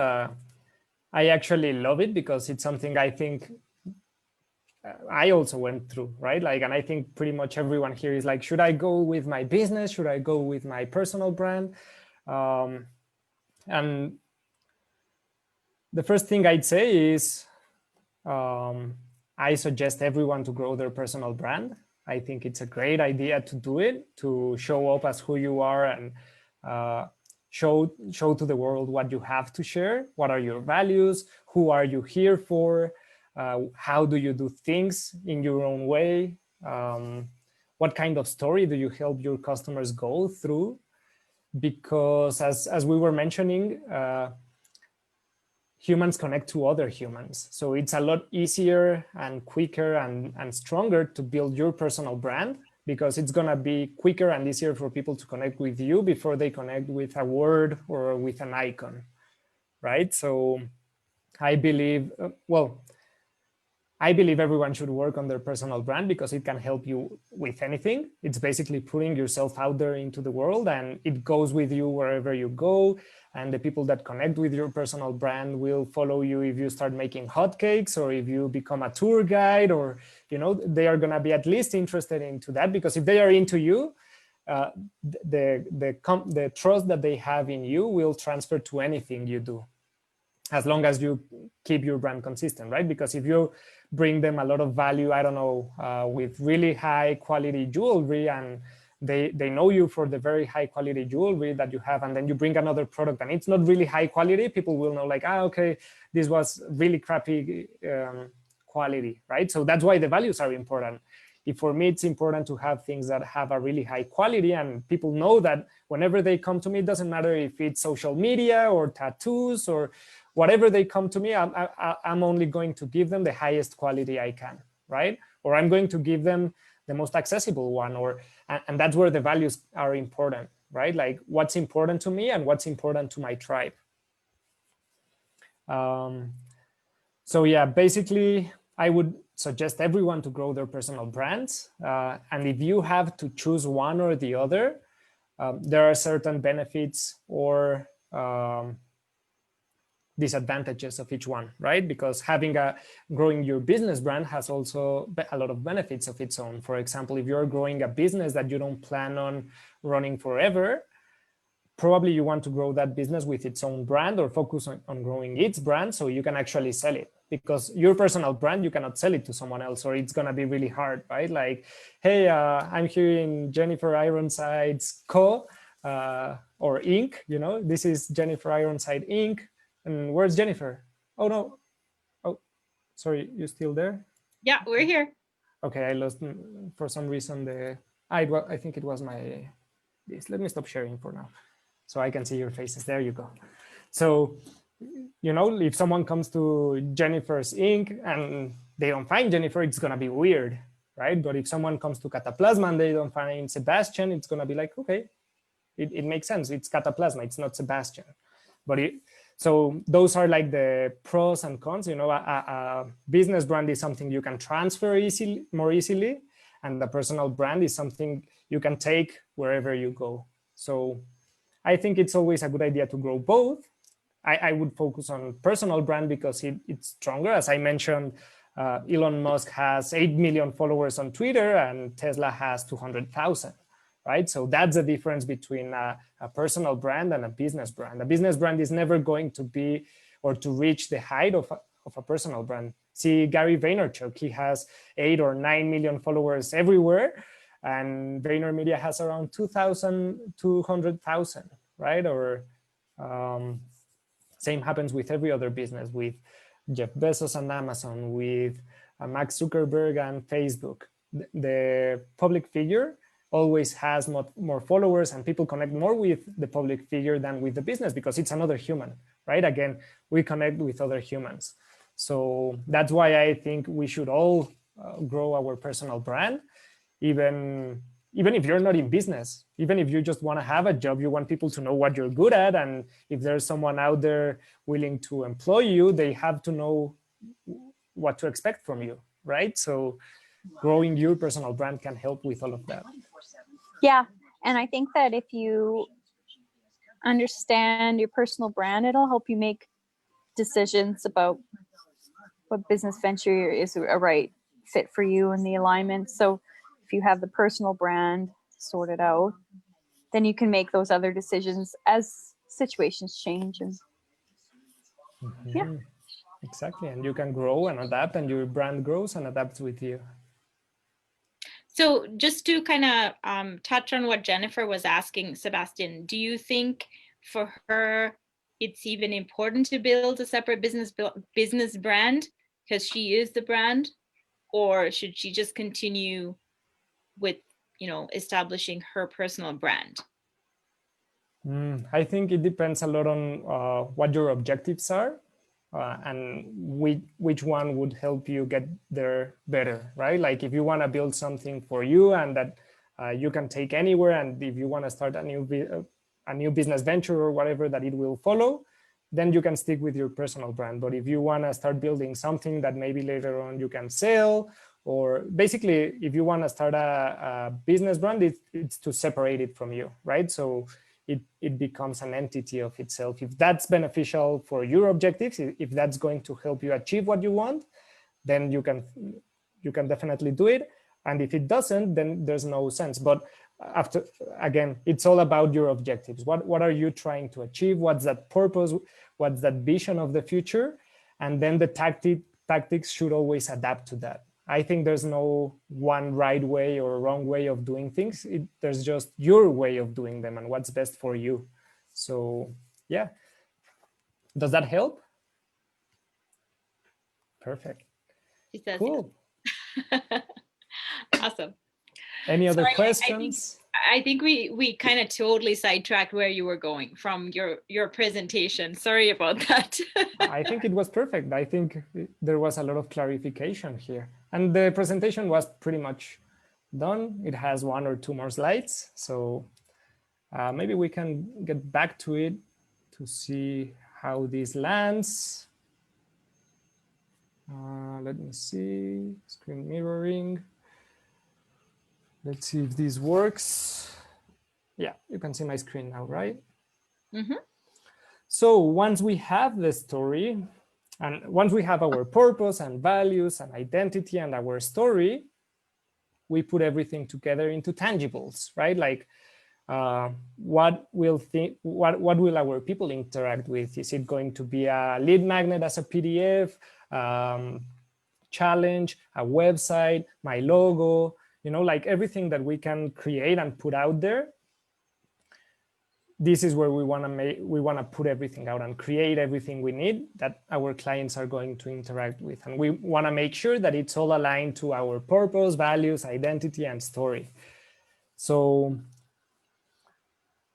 I actually love it because it's something I think I also went through, right? Like, and I think pretty much everyone here is like, should I go with my business? Should I go with my personal brand? And the first thing I'd say is I suggest everyone to grow their personal brand. I think it's a great idea to do it, to show up as who you are and show to the world what you have to share. What are your values? Who are you here for? How do you do things in your own way? What kind of story do you help your customers go through? Because as we were mentioning, humans connect to other humans. So it's a lot easier and quicker and stronger to build your personal brand, because it's going to be quicker and easier for people to connect with you before they connect with a word or with an icon, right? So I believe, I believe everyone should work on their personal brand because it can help you with anything. It's basically putting yourself out there into the world, and it goes with you wherever you go. And the people that connect with your personal brand will follow you if you start making hotcakes, or if you become a tour guide, or, you know, they are going to be at least interested into that, because if they are into you, the trust that they have in you will transfer to anything you do, as long as you keep your brand consistent, right? Because if you bring them a lot of value, I don't know, with really high quality jewelry, and they know you for the very high quality jewelry that you have, and then you bring another product and it's not really high quality, people will know like, okay, this was really crappy quality, right? So that's why the values are important. For me, it's important to have things that have a really high quality, and people know that whenever they come to me, it doesn't matter if it's social media or tattoos or whatever they come to me, I'm only going to give them the highest quality I can, right? Or I'm going to give them the most accessible one, and that's where the values are important, right? Like what's important to me and what's important to my tribe. So yeah, basically, I would suggest everyone to grow their personal brands. And if you have to choose one or the other, there are certain benefits or disadvantages of each one, right? Because growing your business brand has also a lot of benefits of its own. For example, if you're growing a business that you don't plan on running forever, probably you want to grow that business with its own brand, or focus on growing its brand so you can actually sell it. Because your personal brand, you cannot sell it to someone else, or it's going to be really hard, right? Like, hey, I'm here in Jennifer Ironside's Co. Or Inc. You know, this is Jennifer Ironside Inc. And where's Jennifer? Oh, no. Oh, sorry, you still there? Yeah, we're here. Okay, I lost for some reason I think it was this. Let me stop sharing for now so I can see your faces. There you go. So, you know, if someone comes to Jennifer's Inc. and they don't find Jennifer, it's going to be weird, right? But if someone comes to Cataplasma and they don't find Sebastian, it's going to be like, okay, it makes sense. It's Cataplasma, it's not Sebastian. But so those are like the pros and cons. You know, a business brand is something you can transfer more easily, and the personal brand is something you can take wherever you go. So I think it's always a good idea to grow both. I would focus on personal brand because it's stronger. As I mentioned, Elon Musk has 8 million followers on Twitter and Tesla has 200,000. Right? So that's the difference between a personal brand and a business brand. A business brand is never going to be or to reach the height of a personal brand. See Gary Vaynerchuk, he has 8 or 9 million followers everywhere, and VaynerMedia has around 200,000, right? Or same happens with every other business, with Jeff Bezos and Amazon, with Mark Zuckerberg and Facebook. The public figure always has more followers, and people connect more with the public figure than with the business because it's another human, right? Again, we connect with other humans. So that's why I think we should all grow our personal brand, even if you're not in business, even if you just want to have a job, you want people to know what you're good at. And if there's someone out there willing to employ you, they have to know what to expect from you, right? So growing your personal brand can help with all of that. Yeah. And I think that if you understand your personal brand, it'll help you make decisions about what business venture is a right fit for you and the alignment. So if you have the personal brand sorted out, then you can make those other decisions as situations change. And yeah. Exactly. And you can grow and adapt, and your brand grows and adapts with you. So just to kind of touch on what Jennifer was asking, Sebastian, do you think for her it's even important to build a separate business brand because she is the brand, or should she just continue with, you know, establishing her personal brand? I think it depends a lot on what your objectives are and which one would help you get there better, right? Like if you want to build something for you and that you can take anywhere, and if you want to start a new business venture or whatever that it will follow, then you can stick with your personal brand. But if you want to start building something that maybe later on you can sell, or basically if you want to start a business brand, it's to separate it from you, right? So it becomes an entity of itself. If that's beneficial for your objectives, if that's going to help you achieve what you want, then you can definitely do it. And if it doesn't, then there's no sense. But again, it's all about your objectives. What are you trying to achieve? What's that purpose? What's that vision of the future? And then the tactics should always adapt to that. I think there's no one right way or wrong way of doing things. There's just your way of doing them and what's best for you. So yeah, does that help? Perfect. Cool. Awesome. Any other questions? I think we kind of totally sidetracked where you were going from your presentation. Sorry about that. I think it was perfect. I think there was a lot of clarification here. And the presentation was pretty much done. It has 1 or 2 more slides. So maybe we can get back to it to see how this lands. Let me see, screen mirroring. Let's see if this works. Yeah, you can see my screen now, right? Mm-hmm. So once we have the story, and once we have our purpose and values and identity and our story, we put everything together into tangibles, right? Like what will our people interact with? Is it going to be a lead magnet as a PDF, challenge, a website, my logo, you know, like everything that we can create and put out there. This is where we want to put everything out and create everything we need that our clients are going to interact with. And we want to make sure that it's all aligned to our purpose, values, identity, and story. So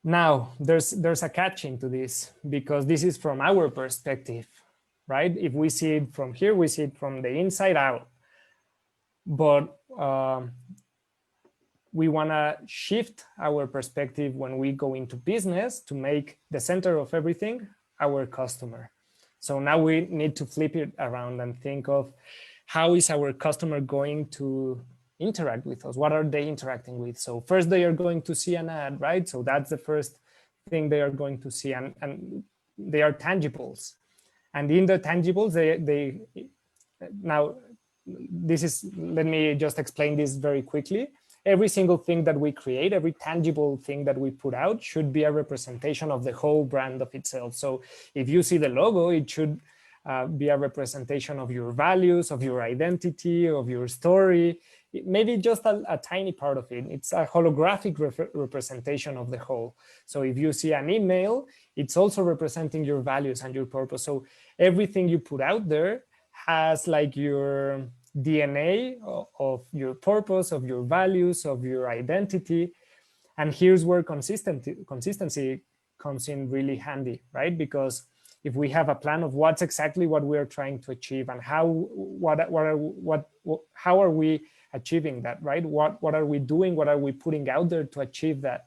now there's a catch into this, because this is from our perspective, right? If we see it from here, we see it from the inside out. But we want to shift our perspective when we go into business to make the center of everything our customer. So now we need to flip it around and think of how is our customer going to interact with us? What are they interacting with? So first they are going to see an ad, right? So that's the first thing they are going to see, and they are tangibles. And in the tangibles, now this is, let me just explain this very quickly. Every single thing that we create, every tangible thing that we put out should be a representation of the whole brand of itself. So if you see the logo, it should be a representation of your values, of your identity, of your story. Maybe just a tiny part of it. It's a holographic representation of the whole. So if you see an email, it's also representing your values and your purpose. So everything you put out there has like your DNA of your purpose, of your values, of your identity. And here's where consistency comes in really handy, right? Because if we have a plan of what's exactly what we're trying to achieve and how are we achieving that, right? What are we doing? What are we putting out there to achieve that?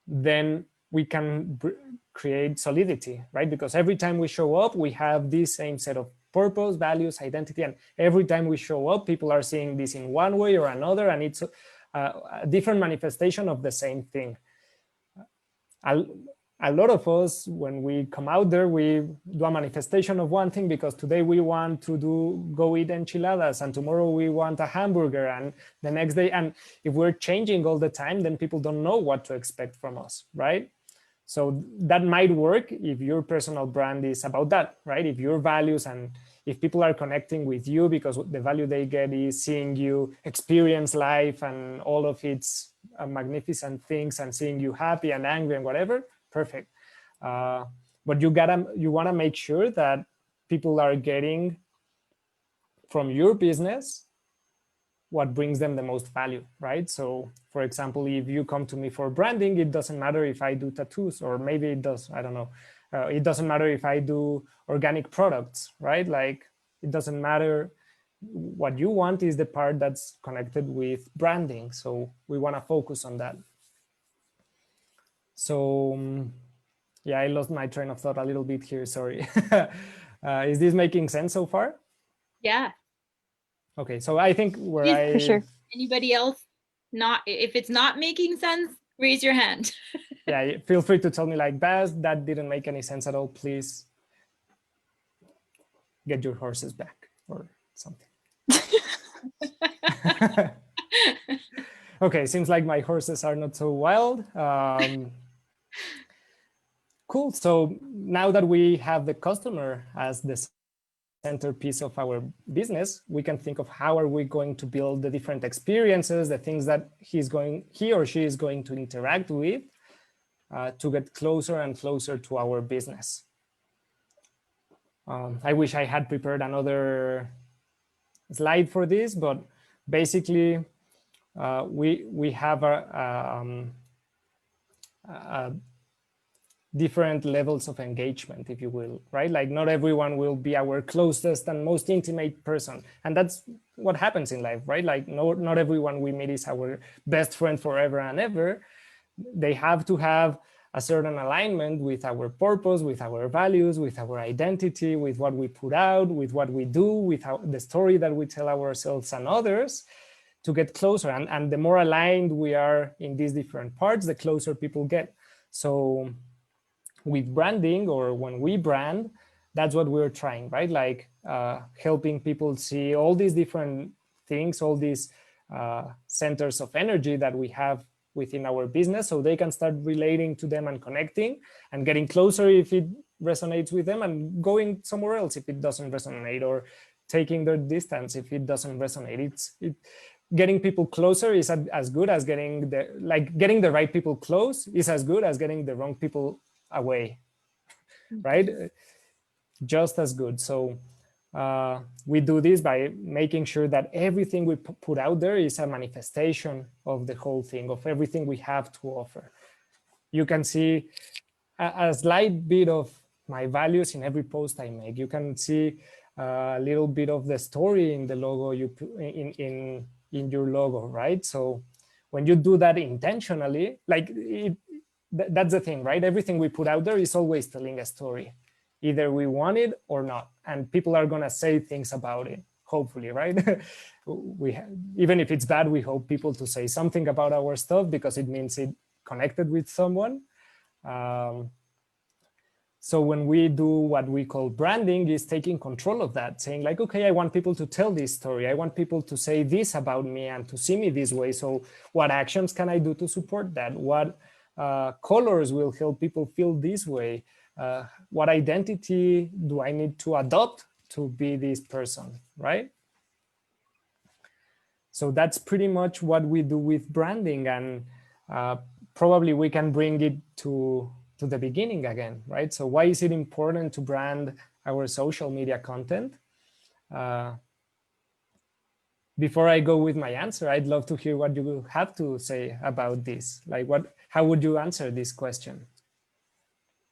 Then we can create solidity, right? Because every time we show up, we have this same set of purpose, values, identity, and every time we show up, people are seeing this in one way or another, and it's a different manifestation of the same thing. a lot of us, when we come out there, we do a manifestation of one thing, because today we want to go eat enchiladas, and tomorrow we want a hamburger, and the next day. And if we're changing all the time, then people don't know what to expect from us, right? So that might work if your personal brand is about that, right? If your values, and if people are connecting with you because the value they get is seeing you experience life and all of its magnificent things, and seeing you happy and angry and whatever, perfect. But you want to make sure that people are getting from your business what brings them the most value, right? So for example, if you come to me for branding, it doesn't matter if I do tattoos, or maybe it does, I don't know. It doesn't matter if I do organic products, right? Like, it doesn't matter. What you want is the part that's connected with branding. So we want to focus on that. So yeah, I lost my train of thought a little bit here, sorry. Is this making sense so far? Yeah. Okay, so I think where Yeah, for sure. Anybody else not, if it's not making sense, raise your hand. Yeah, feel free to tell me, like, Baz, that didn't make any sense at all. Please get your horses back or something. Okay, seems like my horses are not so wild. Cool. So now that we have the customer as the centerpiece of our business, we can think of how are we going to build the different experiences, the things that he or she is going to interact with, to get closer and closer to our business. I wish I had prepared another slide for this, but basically we have different levels of engagement, if you will, right? Like, not everyone will be our closest and most intimate person. And that's what happens in life, right? Like, not everyone we meet is our best friend forever and ever. They have to have a certain alignment with our purpose, with our values, with our identity, with what we put out, with what we do, with the story that we tell ourselves and others, to get closer. And the more aligned we are in these different parts, the closer people get. So with branding, or when we brand, that's what we're trying, right? Like, helping people see all these different things, all these centers of energy that we have within our business, so they can start relating to them and connecting and getting closer if it resonates with them, and going somewhere else if it doesn't resonate, or taking their distance if it doesn't resonate. Getting people closer is as good as getting the right people close is as good as getting the wrong people away, right? Just as good. So we do this by making sure that everything we put out there is a manifestation of the whole thing, of everything we have to offer. You can see a slight bit of my values in every post I make. You can see a little bit of the story in the logo you put in your logo, right? So when you do that intentionally, like, that's the thing, right? Everything we put out there is always telling a story. Either we want it or not, and people are gonna say things about it, hopefully, right? Even if it's bad, we hope people to say something about our stuff, because it means it connected with someone. So when we do what we call branding, is taking control of that, saying like, okay, I want people to tell this story. I want people to say this about me and to see me this way. So what actions can I do to support that? What colors will help people feel this way? What identity do I need to adopt to be this person, right? So that's pretty much what we do with branding, and probably we can bring it to the beginning again, right? So why is it important to brand our social media content? Before I go with my answer, I'd love to hear what you have to say about this. Like, how would you answer this question?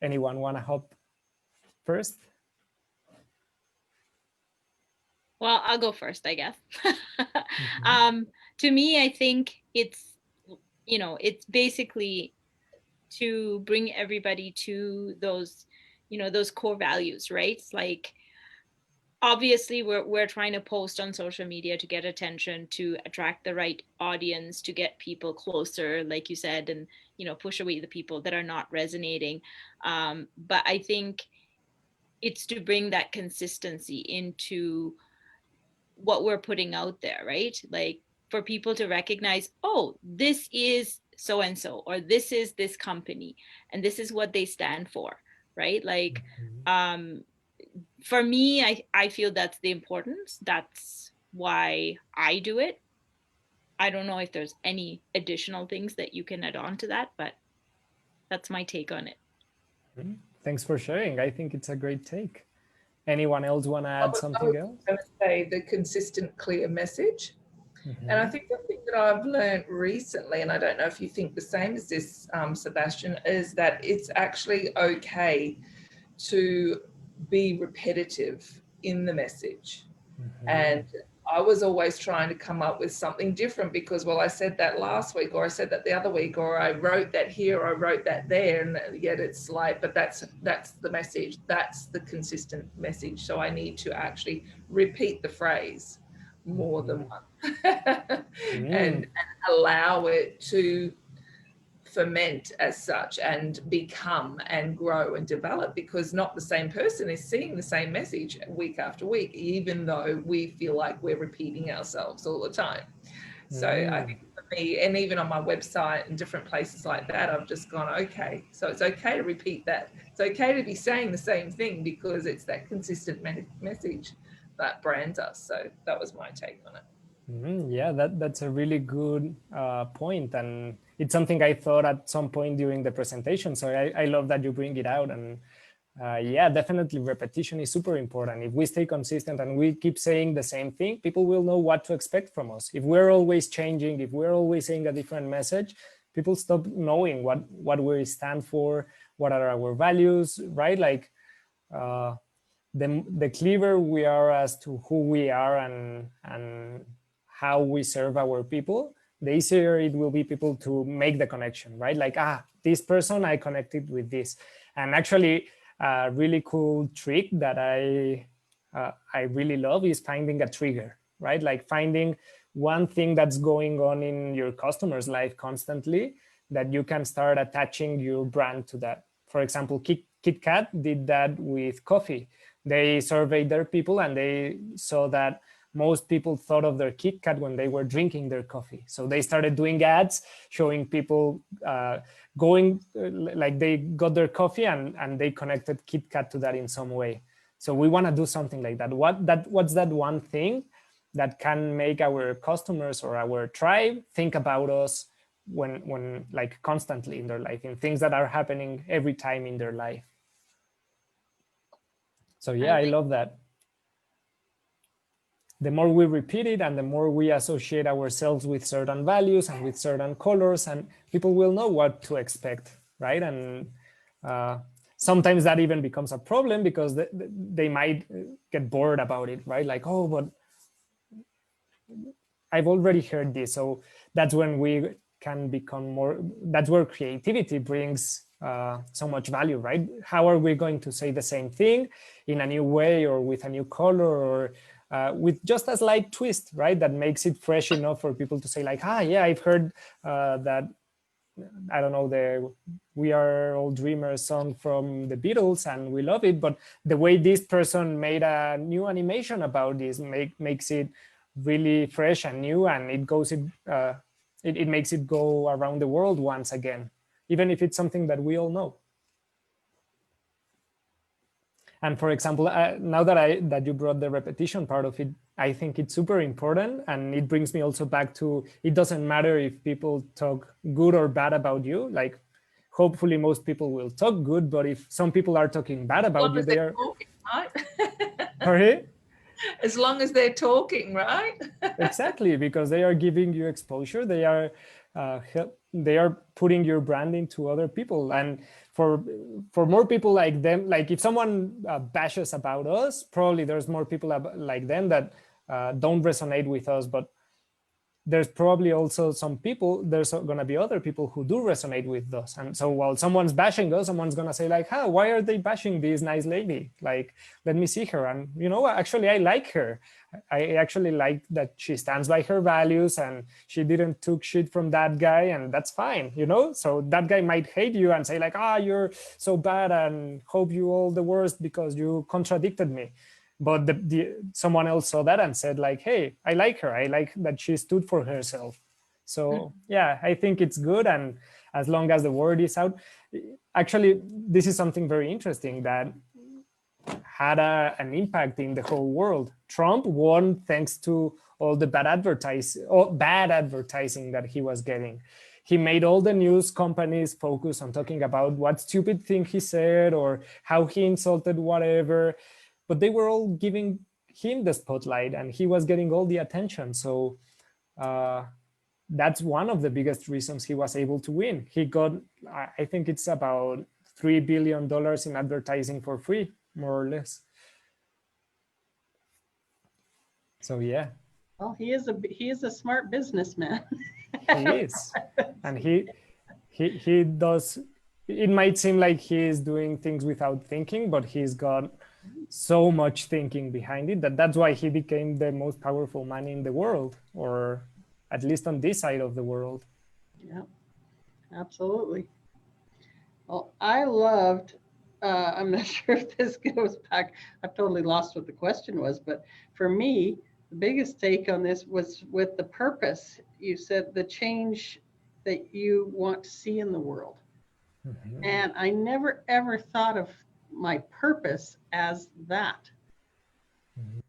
Anyone want to hop first? Well, I'll go first, I guess. To me, I think it's basically to bring everybody to those, those core values, right? It's like, obviously we're trying to post on social media to get attention, to attract the right audience, to get people closer, like you said, and push away the people that are not resonating. But I think it's to bring that consistency into what we're putting out there, right? Like for people to recognize, oh, this is so and so, or this is this company, and this is what they stand for, right? Like for me, I feel that's the importance. That's why I do it. I don't know if there's any additional things that you can add on to that, but that's my take on it. Thanks for sharing. I think it's a great take. Anyone else want to add something else? I would say the consistent, clear message. And I think the thing that I've learned recently, and I don't know if you think the same as this, Sebastian, is that it's actually okay to be repetitive in the message. And I was always trying to come up with something different because, well, I said that last week, or I said that the other week, or I wrote that here, or I wrote that there, and yet it's like, but that's the message. That's the consistent message. So I need to actually repeat the phrase more than once and allow it to ferment as such and become and grow and develop, because not the same person is seeing the same message week after week, even though we feel like we're repeating ourselves all the time. So I think for me, and even on my website and different places like that, I've just gone, okay, so it's okay to repeat that. It's okay to be saying the same thing because it's that consistent message that brands us. So that was my take on it. Yeah, that's a really good point, and it's something I thought at some point during the presentation. So I love that you bring it out, and yeah, definitely repetition is super important. If we stay consistent and we keep saying the same thing, people will know what to expect from us. If we're always changing, if we're always saying a different message, people stop knowing what we stand for, what are our values, right? Like the clearer we are as to who we are and how we serve our people, the easier it will be people to make the connection, right? Like, this person, I connected with this. And actually, a really cool trick that I really love is finding a trigger, right? Like finding one thing that's going on in your customer's life constantly that you can start attaching your brand to that. For example, Kit Kat did that with coffee. They surveyed their people and they saw that most people thought of their Kit Kat when they were drinking their coffee. So they started doing ads showing people going, like they got their coffee and they connected Kit Kat to that in some way. So we want to do something like that. What's that one thing that can make our customers or our tribe think about us when like constantly in their life, in things that are happening every time in their life? So yeah, I love that. The more we repeat it and the more we associate ourselves with certain values and with certain colors, and people will know what to expect, right? And sometimes that even becomes a problem because they might get bored about it, right? Like, oh, but I've already heard this. So that's when we can become more, that's where creativity brings so much value, right? How are we going to say the same thing in a new way or with a new color or with just a slight twist, right? That makes it fresh enough for people to say like, yeah, I've heard that, I don't know, the We Are All Dreamers song from the Beatles and we love it, but the way this person made a new animation about this makes it really fresh and new, and it makes it go around the world once again, even if it's something that we all know. And for example, now that you brought the repetition part of it, I think it's super important. And it brings me also back to, it doesn't matter if people talk good or bad about you. Like, hopefully most people will talk good, but if some people are talking bad about you, they are talking, right? Sorry? As long as they're talking, right? Exactly, because they are giving you exposure. They are putting your brand into other people, and for more people like them, like if someone bashes about us, probably there's more people like them that don't resonate with us. But there's probably also there's going to be other people who do resonate with those. And so while someone's bashing us, someone's going to say like, why are they bashing this nice lady? Like, let me see her. And, actually, I like her. I actually like that she stands by her values and she didn't took shit from that guy, and that's fine, So that guy might hate you and say like, you're so bad and hope you all the worst because you contradicted me. But someone else saw that and said like, hey, I like her. I like that she stood for herself. So yeah, I think it's good. And as long as the word is out, actually, this is something very interesting that had an impact in the whole world. Trump won thanks to all the bad advertising that he was getting. He made all the news companies focus on talking about what stupid thing he said or how he insulted whatever. But they were all giving him the spotlight and he was getting all the attention. So that's one of the biggest reasons he was able to win. He got, I think it's about $3 billion in advertising for free, more or less. So yeah. Well, he is a smart businessman. He is. And he does, it might seem like he is doing things without thinking, but he's got so much thinking behind it that's why he became the most powerful man in the world, or at least on this side of the world. Yeah, absolutely. Well, I loved, I'm not sure if this goes back, I've totally lost what the question was, but for me, the biggest take on this was with the purpose. You said the change that you want to see in the world. Mm-hmm. And I never ever thought of my purpose as that. Mm-hmm.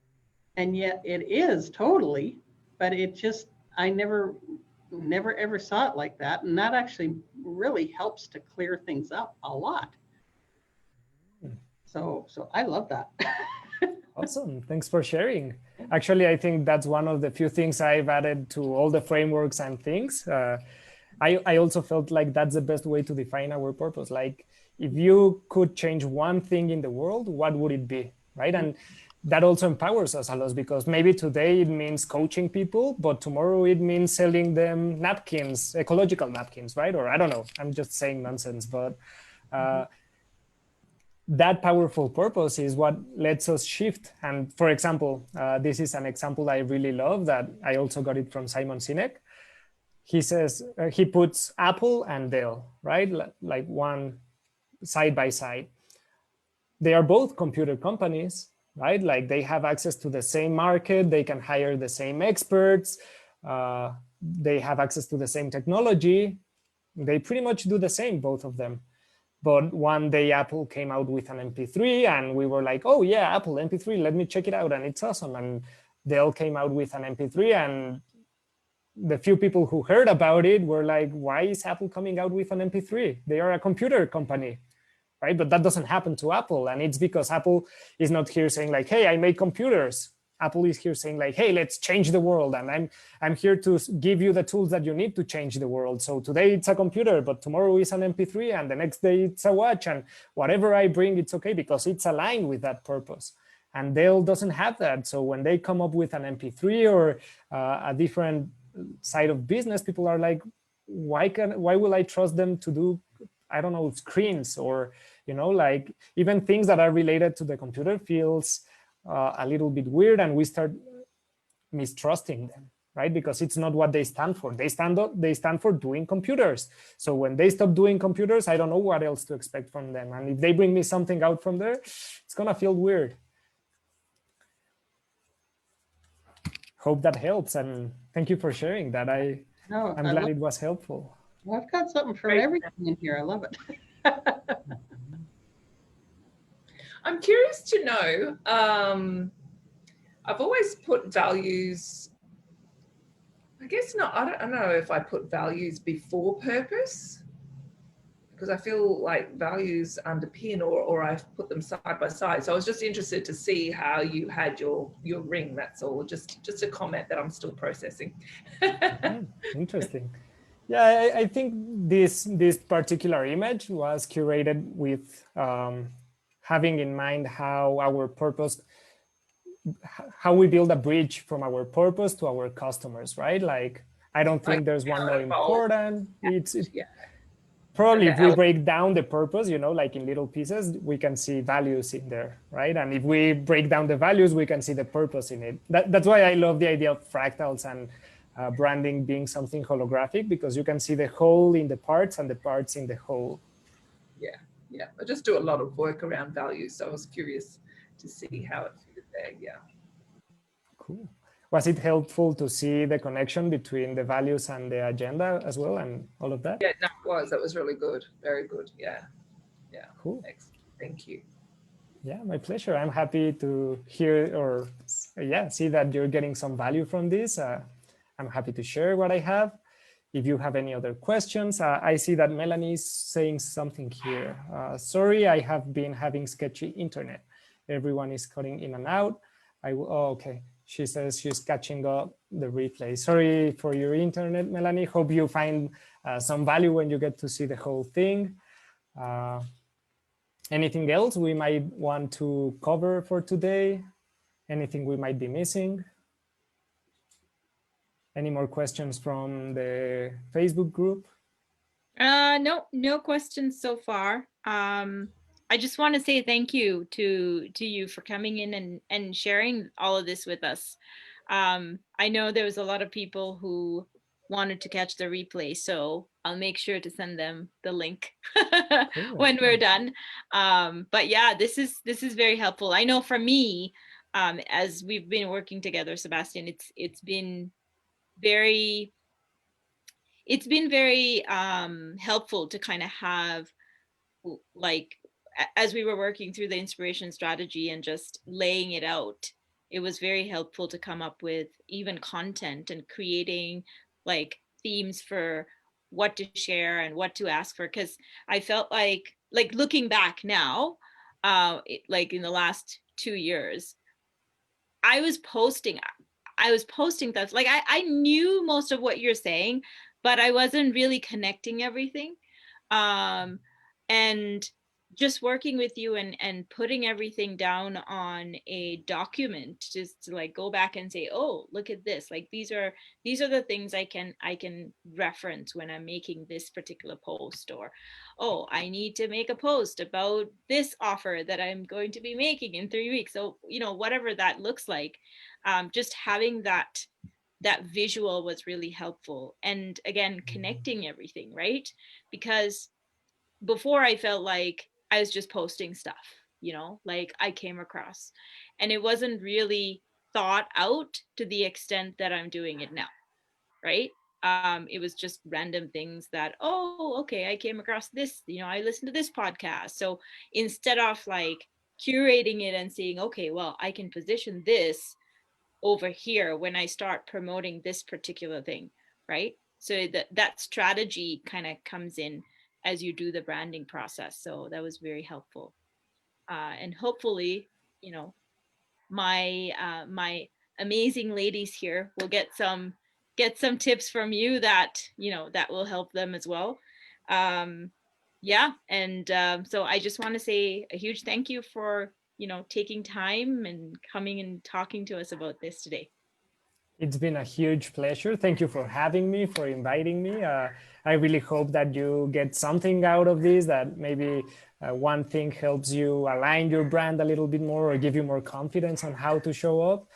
And yet it is totally, but it just, I never ever saw it like that. And that actually really helps to clear things up a lot. So I love that. Awesome. Thanks for sharing. Actually, I think that's one of the few things I've added to all the frameworks and things. I also felt like that's the best way to define our purpose. Like, if you could change one thing in the world, what would it be, right? And that also empowers us a lot, because maybe today it means coaching people, but tomorrow it means selling them napkins, ecological napkins, right? Or I don't know, I'm just saying nonsense, but that powerful purpose is what lets us shift. And for example, this is an example I really love that I also got it from Simon Sinek. He says, he puts Apple and Dell, right? Like one side by side. They are both computer companies, right? Like they have access to the same market, they can hire the same experts, they have access to the same technology. They pretty much do the same, both of them. But one day Apple came out with an MP3 and we were like, oh yeah, Apple MP3, let me check it out. And it's awesome. And Dell came out with an MP3 and the few people who heard about it were like, why is Apple coming out with an MP3? They are a computer company, right? But that doesn't happen to Apple. And it's because Apple is not here saying like, hey, I make computers. Apple is here saying like, hey, let's change the world. And I'm here to give you the tools that you need to change the world. So today it's a computer, but tomorrow is an MP3, and the next day it's a watch. And whatever I bring, it's okay because it's aligned with that purpose. And Dell doesn't have that. So when they come up with an MP3 or a different side of business, people are like, why will I trust them to do, I don't know, screens, or, like even things that are related to the computer feels a little bit weird, and we start mistrusting them, right? Because it's not what they stand for. They stand for doing computers. So when they stop doing computers, I don't know what else to expect from them. And if they bring me something out from there, it's gonna feel weird. Hope that helps, and thank you for sharing that. I'm glad it was helpful. Well, I've got something for everything in here. I love it. I'm curious to know, I've always put values, I guess not, I don't know if I put values before purpose, because I feel like values underpin, or I've put them side by side. So I was just interested to see how you had your ring, that's all. Just a comment that I'm still processing. Interesting. Yeah, I think this particular image was curated with having in mind how our purpose how we build a bridge from our purpose to our customers, right? Like, I don't think there's one more important. It's probably if we break down the purpose, like in little pieces, we can see values in there, right? And if we break down the values, we can see the purpose in it. That's why I love the idea of fractals and branding being something holographic, because you can see the whole in the parts and the parts in the whole. Yeah. I just do a lot of work around values, so I was curious to see how it fitted there. Yeah. Cool. Was it helpful to see the connection between the values and the agenda as well, and all of that? Yeah, no, it was. That was really good. Very good. Yeah. Cool. Excellent. Thank you. Yeah, my pleasure. I'm happy to hear or see that you're getting some value from this. I'm happy to share what I have. If you have any other questions, I see that Melanie is saying something here. Sorry, I have been having sketchy internet. Everyone is cutting in and out. Okay. She says she's catching up the replay. Sorry for your internet, Melanie. Hope you find some value when you get to see the whole thing. Anything else we might want to cover for today? Anything we might be missing? Any more questions from the Facebook group? No questions so far. I just want to say thank you to you for coming in and sharing all of this with us. I know there was a lot of people who wanted to catch the replay, so I'll make sure to send them the link when we're done. But yeah, this is very helpful. I know for me, as we've been working together, Sebastian, it's been very helpful to kind of have, like, as we were working through the inspiration strategy and just laying it out, it was very helpful to come up with even content and creating like themes for what to share and what to ask for. Because I felt like looking back now, like in the last 2 years, I was posting stuff. Like I knew most of what you're saying, but I wasn't really connecting everything. And just working with you and putting everything down on a document, just to like go back and say, oh, look at this. Like these are the things I can reference when I'm making this particular post, or, oh, I need to make a post about this offer that I'm going to be making in 3 weeks. So, whatever that looks like, just having that visual was really helpful. And again, connecting everything, right? Because before I felt like I was just posting stuff, like I came across, and it wasn't really thought out to the extent that I'm doing it now, right? It was just random things that, oh, okay, I came across this, I listened to this podcast. So instead of like curating it and saying, okay, well, I can position this over here when I start promoting this particular thing, right? So that strategy kind of comes in as you do the branding process. So that was very helpful. And hopefully, my amazing ladies here will get some tips from you that, that will help them as well. Yeah. And so I just want to say a huge thank you for, taking time and coming and talking to us about this today. It's been a huge pleasure. Thank you for having me, for inviting me. I really hope that you get something out of this, that maybe one thing helps you align your brand a little bit more or give you more confidence on how to show up.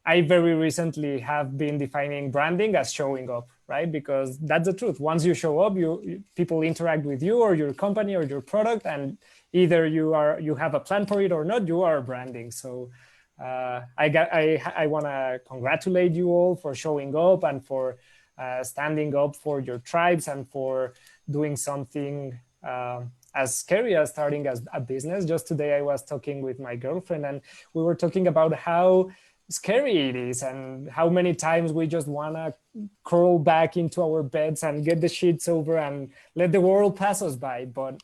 I very recently have been defining branding as showing up, right? Because that's the truth. Once you show up, people interact with you or your company or your product, and either you have a plan for it or not, you are branding. So I want to congratulate you all for showing up and for standing up for your tribes and for doing something as scary as starting as a business. Just today I was talking with my girlfriend and we were talking about how scary it is and how many times we just want to crawl back into our beds and get the sheets over and let the world pass us by. But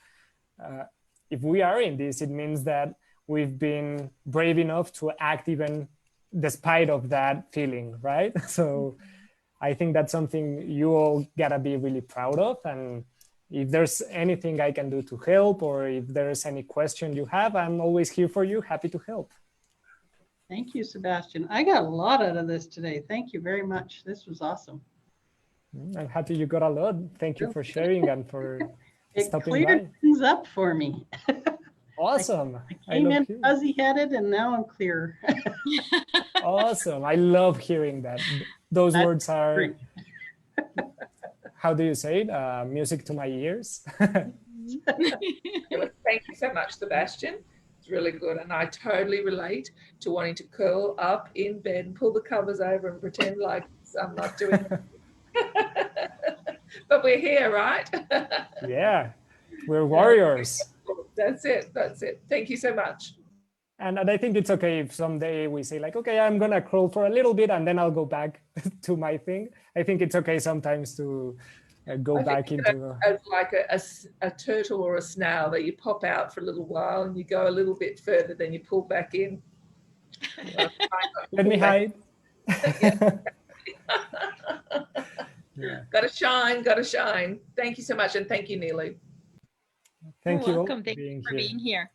if we are in this, it means that we've been brave enough to act even despite of that feeling, right? So I think that's something you all gotta be really proud of. And if there's anything I can do to help, or if there's any question you have, I'm always here for you, happy to help. Thank you, Sebastian. I got a lot out of this today. Thank you very much. This was awesome. I'm happy you got a lot. Thank you for sharing and for It stopping cleared by. things up for me. Awesome. I came in hearing. fuzzy-headed and now I'm clear. Awesome. I love hearing that. Those That's words are, great. how do you say it? Music to my ears. Well, thank you so much, Sebastian. It's really good. And I totally relate to wanting to curl up in bed and pull the covers over and pretend like I'm not doing it. But we're here, right? Yeah, we're warriors. That's it. That's it. Thank you so much. And I think it's okay if someday we say like, okay, I'm gonna crawl for a little bit and then I'll go back to my thing. I think it's okay sometimes to go back into as like a turtle or a snail that you pop out for a little while and you go a little bit further, then you pull back in. let me hide. Yeah. Gotta shine, gotta shine. Thank you so much. And thank you, Neelu. Thank You're you welcome. Thank you for being here.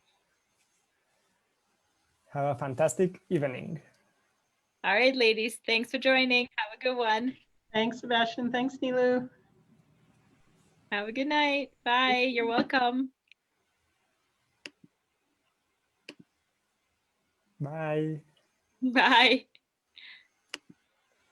Have a fantastic evening. All right, ladies. Thanks for joining. Have a good one. Thanks, Sebastian. Thanks, Neelu. Have a good night. Bye. You're welcome. Bye. Bye.